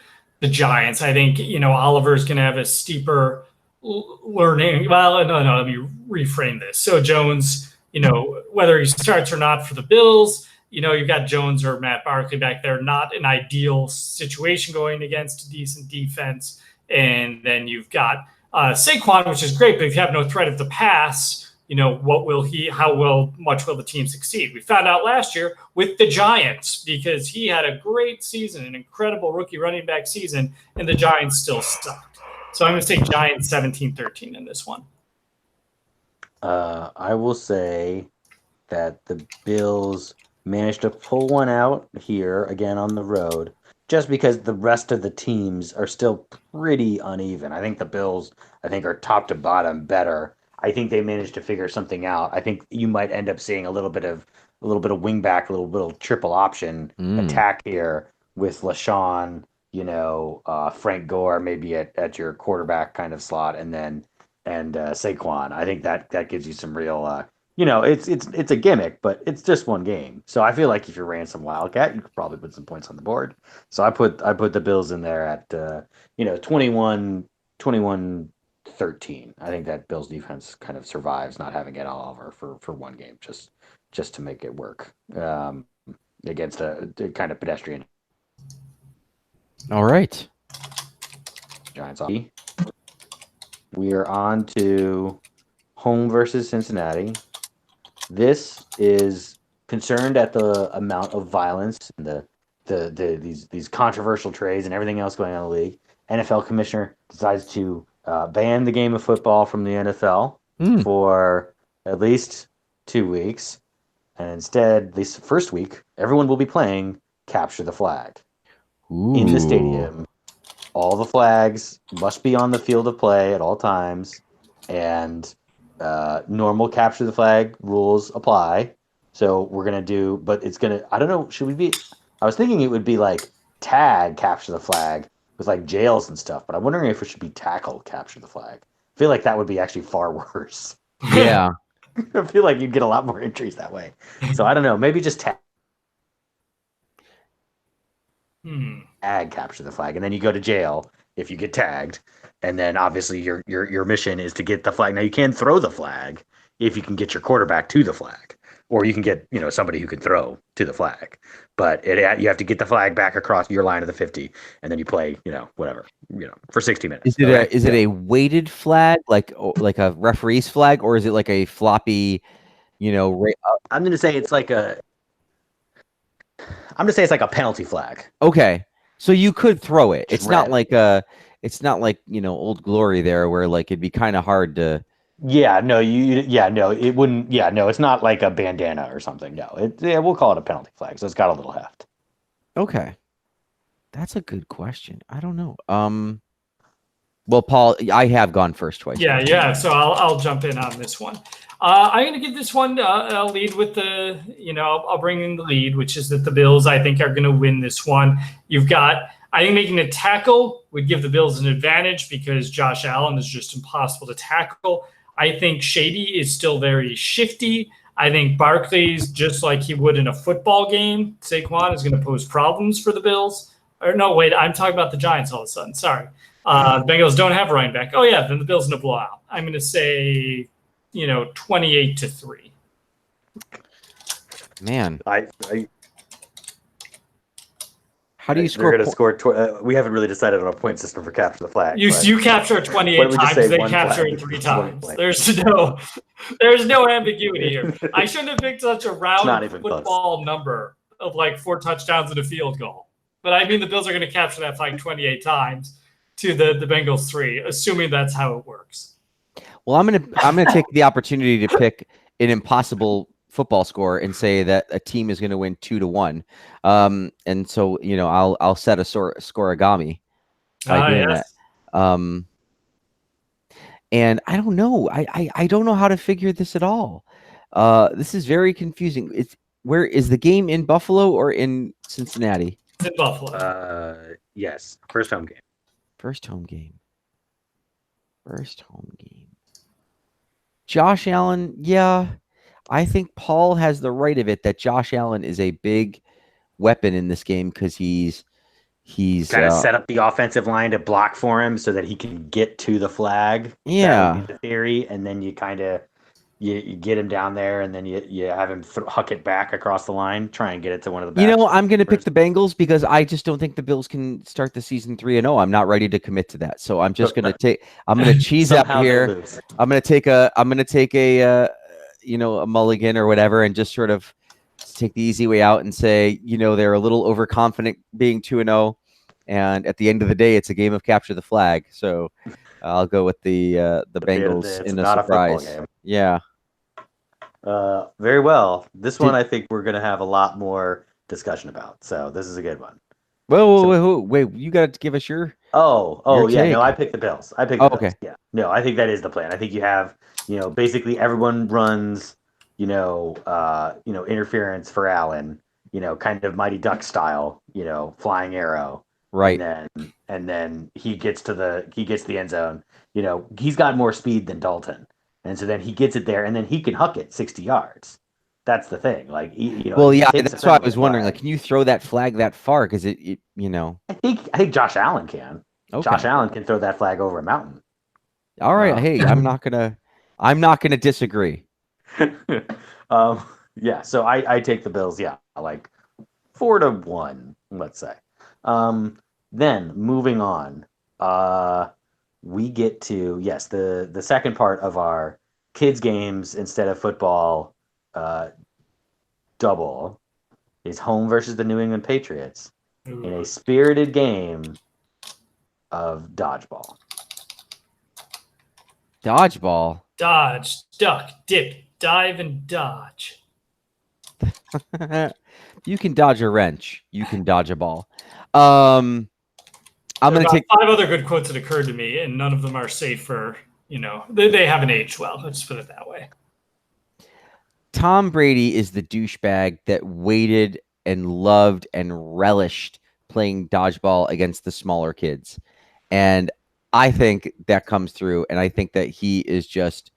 Giants. I think, Oliver's going to have a steeper learning. Well, no, let me reframe this. So Jones, whether he starts or not for the Bills, you've got Jones or Matt Barkley back there, not an ideal situation going against a decent defense. And then you've got Saquon, which is great, but if you have no threat of the pass, how much will the team succeed? We found out last year with the Giants because he had a great season, an incredible rookie running back season, and the Giants still sucked. So I'm going to say Giants 17-13 in this one. I will say that the Bills managed to pull one out here again on the road just because the rest of the teams are still pretty uneven. I think the Bills, are top to bottom better. I think they managed to figure something out. I think you might end up seeing a little bit of wing back, a little bit of triple option attack here with LaShawn, Frank Gore maybe at your quarterback kind of slot, and Saquon. I think that gives you some real it's a gimmick, but it's just one game. So I feel like if you ran some Wildcat, you could probably put some points on the board. So I put the Bills in there at 21-13. I think that Bills defense kind of survives not having Ed Oliver for one game just to make it work against a kind of pedestrian. All right. Giants off. We are on to home versus Cincinnati. This is concerned at the amount of violence and these controversial trades and everything else going on in the league. NFL commissioner decides to ban the game of football from the NFL for at least 2 weeks. And instead, this first week, everyone will be playing Capture the Flag. In the stadium. All the flags must be on the field of play at all times. And normal Capture the Flag rules apply. So we're going to do, but it's going to, I don't know, I was thinking it would be like tag Capture the Flag with like jails and stuff, but I'm wondering if it should be tackle Capture the Flag. I feel like that would be actually far worse. Yeah. I feel like you'd get a lot more entries that way. So I don't know, maybe just tag Capture the Flag, and then you go to jail if you get tagged. And then obviously your mission is to get the flag. Now you can throw the flag if you can get your quarterback to the flag, or you can get, somebody who can throw to the flag. But you have to get the flag back across your line of the 50, and then you play, whatever, for 60 minutes. Is it a weighted flag, like a referee's flag, or is it like a floppy, I'm going to say it's like a penalty flag. Okay. So you could throw it. Just It's not like Old Glory there where like it'd be kind of hard to. Yeah, no, it wouldn't. Yeah, no, it's not like a bandana or something. No, we'll call it a penalty flag. So it's got a little heft. Okay. That's a good question. I don't know. Well, Paul, I have gone first twice. Yeah. So I'll jump in on this one. I'm going to give this one. I'll lead with I'll bring in the lead, which is that the Bills, I think, are going to win this one. I think making a tackle would give the Bills an advantage because Josh Allen is just impossible to tackle. I think Shady is still very shifty. I think Barkley's just like he would in a football game. Saquon is going to pose problems for the Bills. Or no, wait, I'm talking about the Giants all of a sudden. Sorry. The Bengals don't have a running back. Oh, yeah, then the Bills in a blowout. I'm going to say, 28-3. Man. How do you score? They're going to score. We haven't really decided on a point system for capture the flag. You capture 28 times. They capture it 3 times. There's no ambiguity here. I shouldn't have picked such a round football number of like 4 touchdowns and a field goal. But I mean, the Bills are going to capture that flag 28 times to the Bengals 3, assuming that's how it works. Well, I'm gonna take the opportunity to pick an impossible football score and say that a team is going to win 2-1. And so, I'll set a scoreagami by doing that. And I don't know. I don't know how to figure this at all. This is very confusing. Where is the game, in Buffalo or in Cincinnati? It's in Buffalo. Yes. First home game. First home game. Josh Allen, yeah. I think Paul has the right of it that Josh Allen is a big weapon in this game because he's kind of set up the offensive line to block for him so that he can get to the flag. Yeah. That would be the theory, and then you kind of you get him down there, and then you have him huck it back across the line, try and get it to one of the backs. I'm going to pick the Bengals because I just don't think the Bills can start the season 3-0. I'm not ready to commit to that, so I'm just going to I'm going to cheese up here. I'm going to take a a mulligan or whatever, and just sort of take the easy way out and say, they're a little overconfident being 2-0, and at the end of the day, it's a game of capture the flag. So I'll go with the Bengals in a surprise. Yeah. Very well. This one I think we're going to have a lot more discussion about. So this is a good one. Wait, you got to give us your yeah. Take. No, I picked the Bills. The Bills. Okay. Yeah. No, I think that is the plan. I think you have, basically everyone runs, interference for Allen, kind of Mighty Duck style, flying arrow. Right. And then he gets to the end zone. He's got more speed than Dalton. And so then he gets it there, and then he can huck it 60 yards. That's the thing. Like, that's why I was wondering. Like, can you throw that flag that far? Because I think Josh Allen can. Okay. Josh Allen can throw that flag over a mountain. All right. Hey, I'm not gonna disagree. Yeah. So I take the Bills. Yeah, like 4-1. Let's say. Then moving on. We get to the second part of our kids games instead of football double is home versus the New England Patriots in a spirited game of dodgeball. Dodgeball. Dodge, duck, dip, dive, and dodge. You can dodge a wrench. You can dodge a ball. I'm going to take 5 other good quotes that occurred to me, and none of them are safe for, they haven't aged well. Let's put it that way. Tom Brady is the douchebag that waited and loved and relished playing dodgeball against the smaller kids. And I think that comes through. And I think that he is just,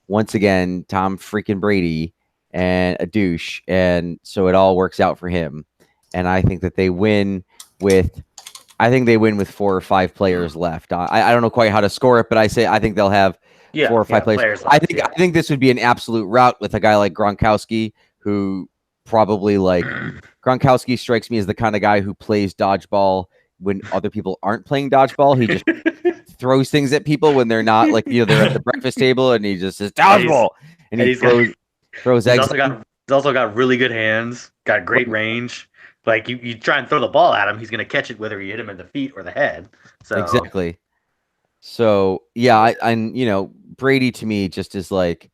once again, Tom freaking Brady and a douche. And so it all works out for him. And I think that they win with 4 or 5 players left. I don't know quite how to score it, but I think they'll have Yeah, 4 or 5 players. players I left, think I think this would be an absolute rout with a guy like Gronkowski, who probably like Gronkowski strikes me as the kind of guy who plays dodgeball when other people aren't playing dodgeball. He just throws things at people when they're not like they're at the breakfast table and he just says dodgeball and he throws eggs. He's also got really good hands, got great range. Like you try and throw the ball at him, he's gonna catch it whether you hit him in the feet or the head. So Exactly. So yeah, and Brady to me just is like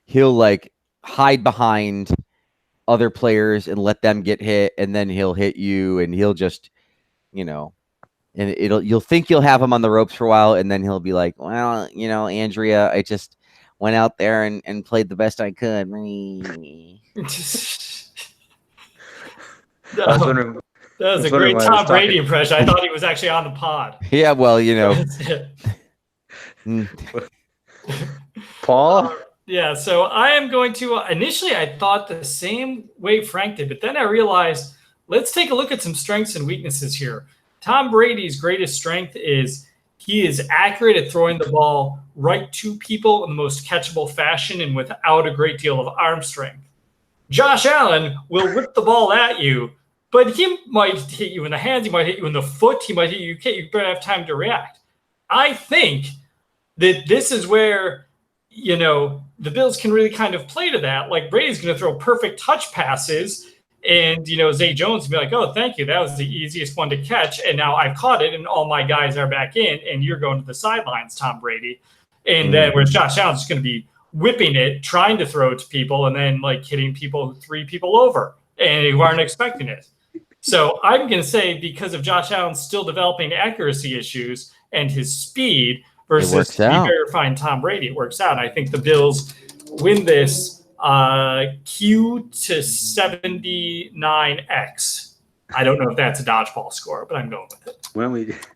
he'll like hide behind other players and let them get hit, and then he'll hit you, and he'll just and you'll think you'll have him on the ropes for a while, and then he'll be like, well, Andrea, I just went out there and played the best I could. That was a great Tom Brady impression. I thought he was actually on the pod. Yeah, well, Paul? Yeah, so I am going to initially I thought the same way Frank did, but then I realized let's take a look at some strengths and weaknesses here. Tom Brady's greatest strength is he is accurate at throwing the ball right to people in the most catchable fashion and without a great deal of arm strength. Josh Allen will whip the ball at you, but he might hit you in the hands, he might hit you in the foot, he might hit you, you better have time to react. I think that this is where, the Bills can really kind of play to that. Like Brady's going to throw perfect touch passes and, Zay Jones will be like, oh, thank you. That was the easiest one to catch. And now I've caught it and all my guys are back in and you're going to the sidelines, Tom Brady. And then whereas Josh Allen's just going to be whipping it, trying to throw it to people and then like hitting 3 people over and who aren't expecting it. So I'm going to say because of Josh Allen still developing accuracy issues and his speed versus verifying Tom Brady, it works out. I think the Bills win this Q to 79X. I don't know if that's a dodgeball score, but I'm going with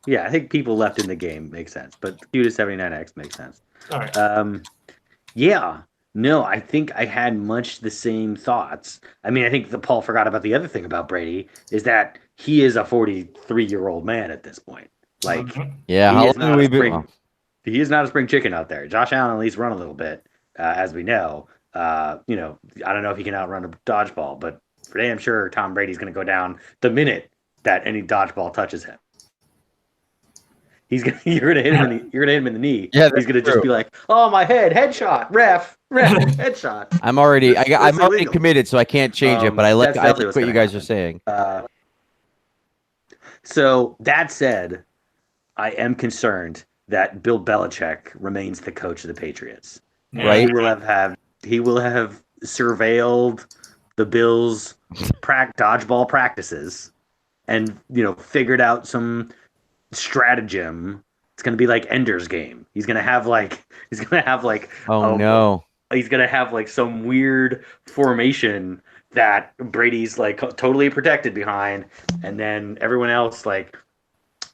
it. I think people left in the game makes sense, but Q to 79X makes sense. All right. No, I think I had much the same thoughts. I mean, I think Paul forgot about the other thing about Brady is that he is a 43-year-old man at this point. Like, how long have we been? He is not a spring chicken out there. Josh Allen at least run a little bit, as we know. I don't know if he can outrun a dodgeball, but for damn sure, Tom Brady's going to go down the minute that any dodgeball touches him. You're gonna hit him in the knee. Yeah, he's gonna just be like, "Oh, my headshot, ref, headshot." I'm already committed, so I can't change it. But I like what you guys are saying. So that said, I am concerned that Bill Belichick remains the coach of the Patriots. Right? He will have surveilled the Bills' dodgeball practices, and figured out some stratagem. It's gonna be like Ender's Game. He's gonna have like he's gonna have some weird formation that Brady's like totally protected behind, and then everyone else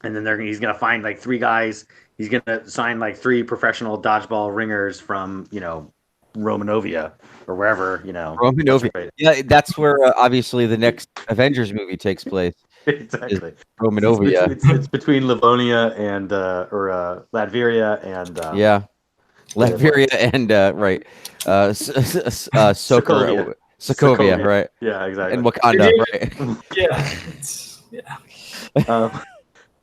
he's gonna find like 3 guys. He's gonna sign like 3 professional dodgeball ringers from Romanovia or wherever Romanovia. Yeah, that's where obviously the next Avengers movie takes place. Exactly. Romanovia. It's between Livonia and Latveria and Latveria and right. Sokovia, right? Yeah, exactly. And Wakanda, right? Yeah.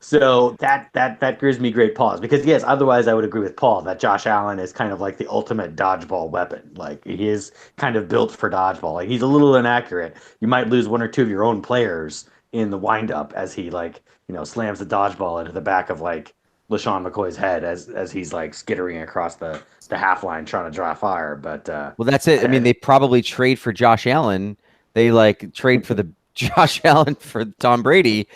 So that gives me great pause because yes, otherwise I would agree with Paul that Josh Allen is kind of like the ultimate dodgeball weapon. Like he is kind of built for dodgeball. Like he's a little inaccurate. You might lose 1 or 2 of your own players in the windup as he slams the dodgeball into the back of like LaShawn McCoy's head as he's like skittering across the half line trying to draw fire. But well, that's it. I mean, they probably trade for Josh Allen. They trade for the Josh Allen for Tom Brady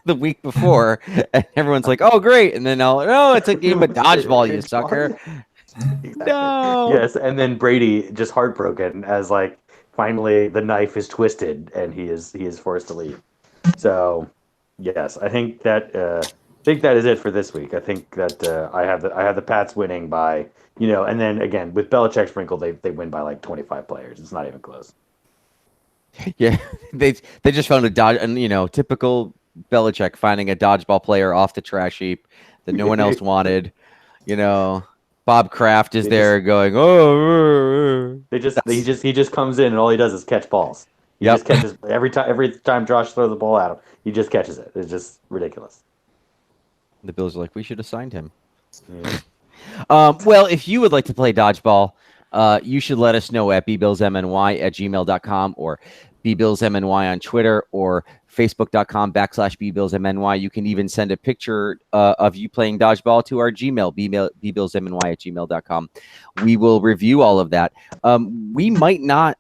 the week before, and everyone's like, "Oh, great!" And then it's a game of dodgeball, you sucker. Exactly. No. Yes, and then Brady just heartbroken as finally the knife is twisted and he is forced to leave. So yes, I think that is it for this week. I think that I have the Pats winning by and then again with Belichick sprinkled they win by 25 players. It's not even close. Yeah, they just found a dodge and typical Belichick finding a dodgeball player off the trash heap that no one else wanted. Bob Kraft is They there going, oh. He just comes in and all he does is catch balls. He Yep. just catches every time Josh throws the ball at him. He just catches it. It's just ridiculous. The Bills are like, we should have signed him. Yeah. Well, if you would like to play dodgeball, you should let us know at bbillsmny@gmail.com or bbillsmny on Twitter or facebook.com/bbillsmny. You can even send a picture of you playing dodgeball to our Gmail, bbillsmny@gmail.com. We will review all of that. We might not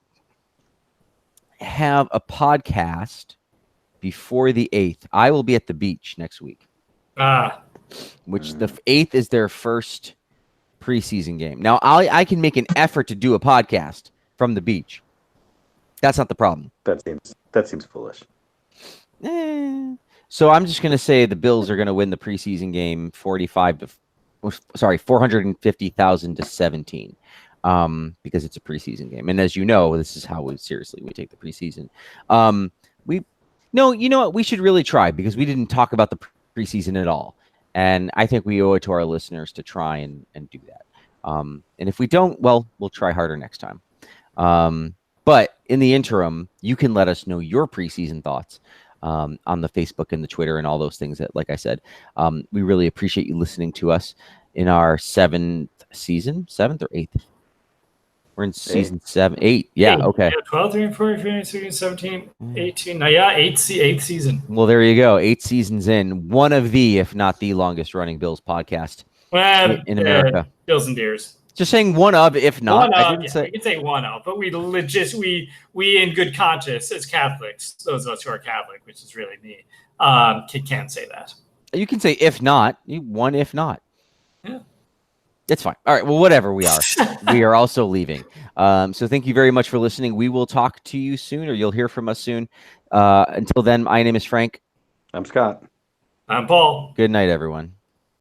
have a podcast before the 8th. I will be at the beach next week, which the 8th is their first preseason game. Now, I can make an effort to do a podcast from the beach. That's not the problem. That seems foolish. So I'm just going to say the Bills are going to win the preseason game 450,000 to 17, because it's a preseason game. And as you know, this is how we take the preseason. You know what? We should really try, because we didn't talk about the preseason at all. And I think we owe it to our listeners to try and do that. And if we don't, well, we'll try harder next time. But in the interim, you can let us know your preseason thoughts on the Facebook and the Twitter and all those things that, like I said, we really appreciate you listening to us in our 7th season, 7th or 8th. We're in season 8. Yeah, okay. 12, 13, 14, 15, 16, 17, 18. Yeah, eighth season. Well, there you go. 8 seasons in. One of the, if not the longest running Bills podcast in America. Bills and Deers. Just saying one of, if not. We can say one of, but we in good conscience as Catholics, those of us who are Catholic, which is really me, can't say that. You can say if not. One if not. Yeah. It's fine. All right. Well, whatever we are, we are also leaving. So thank you very much for listening. We will talk to you soon, or you'll hear from us soon. Until then, my name is Frank. I'm Scott. I'm Paul. Good night, everyone.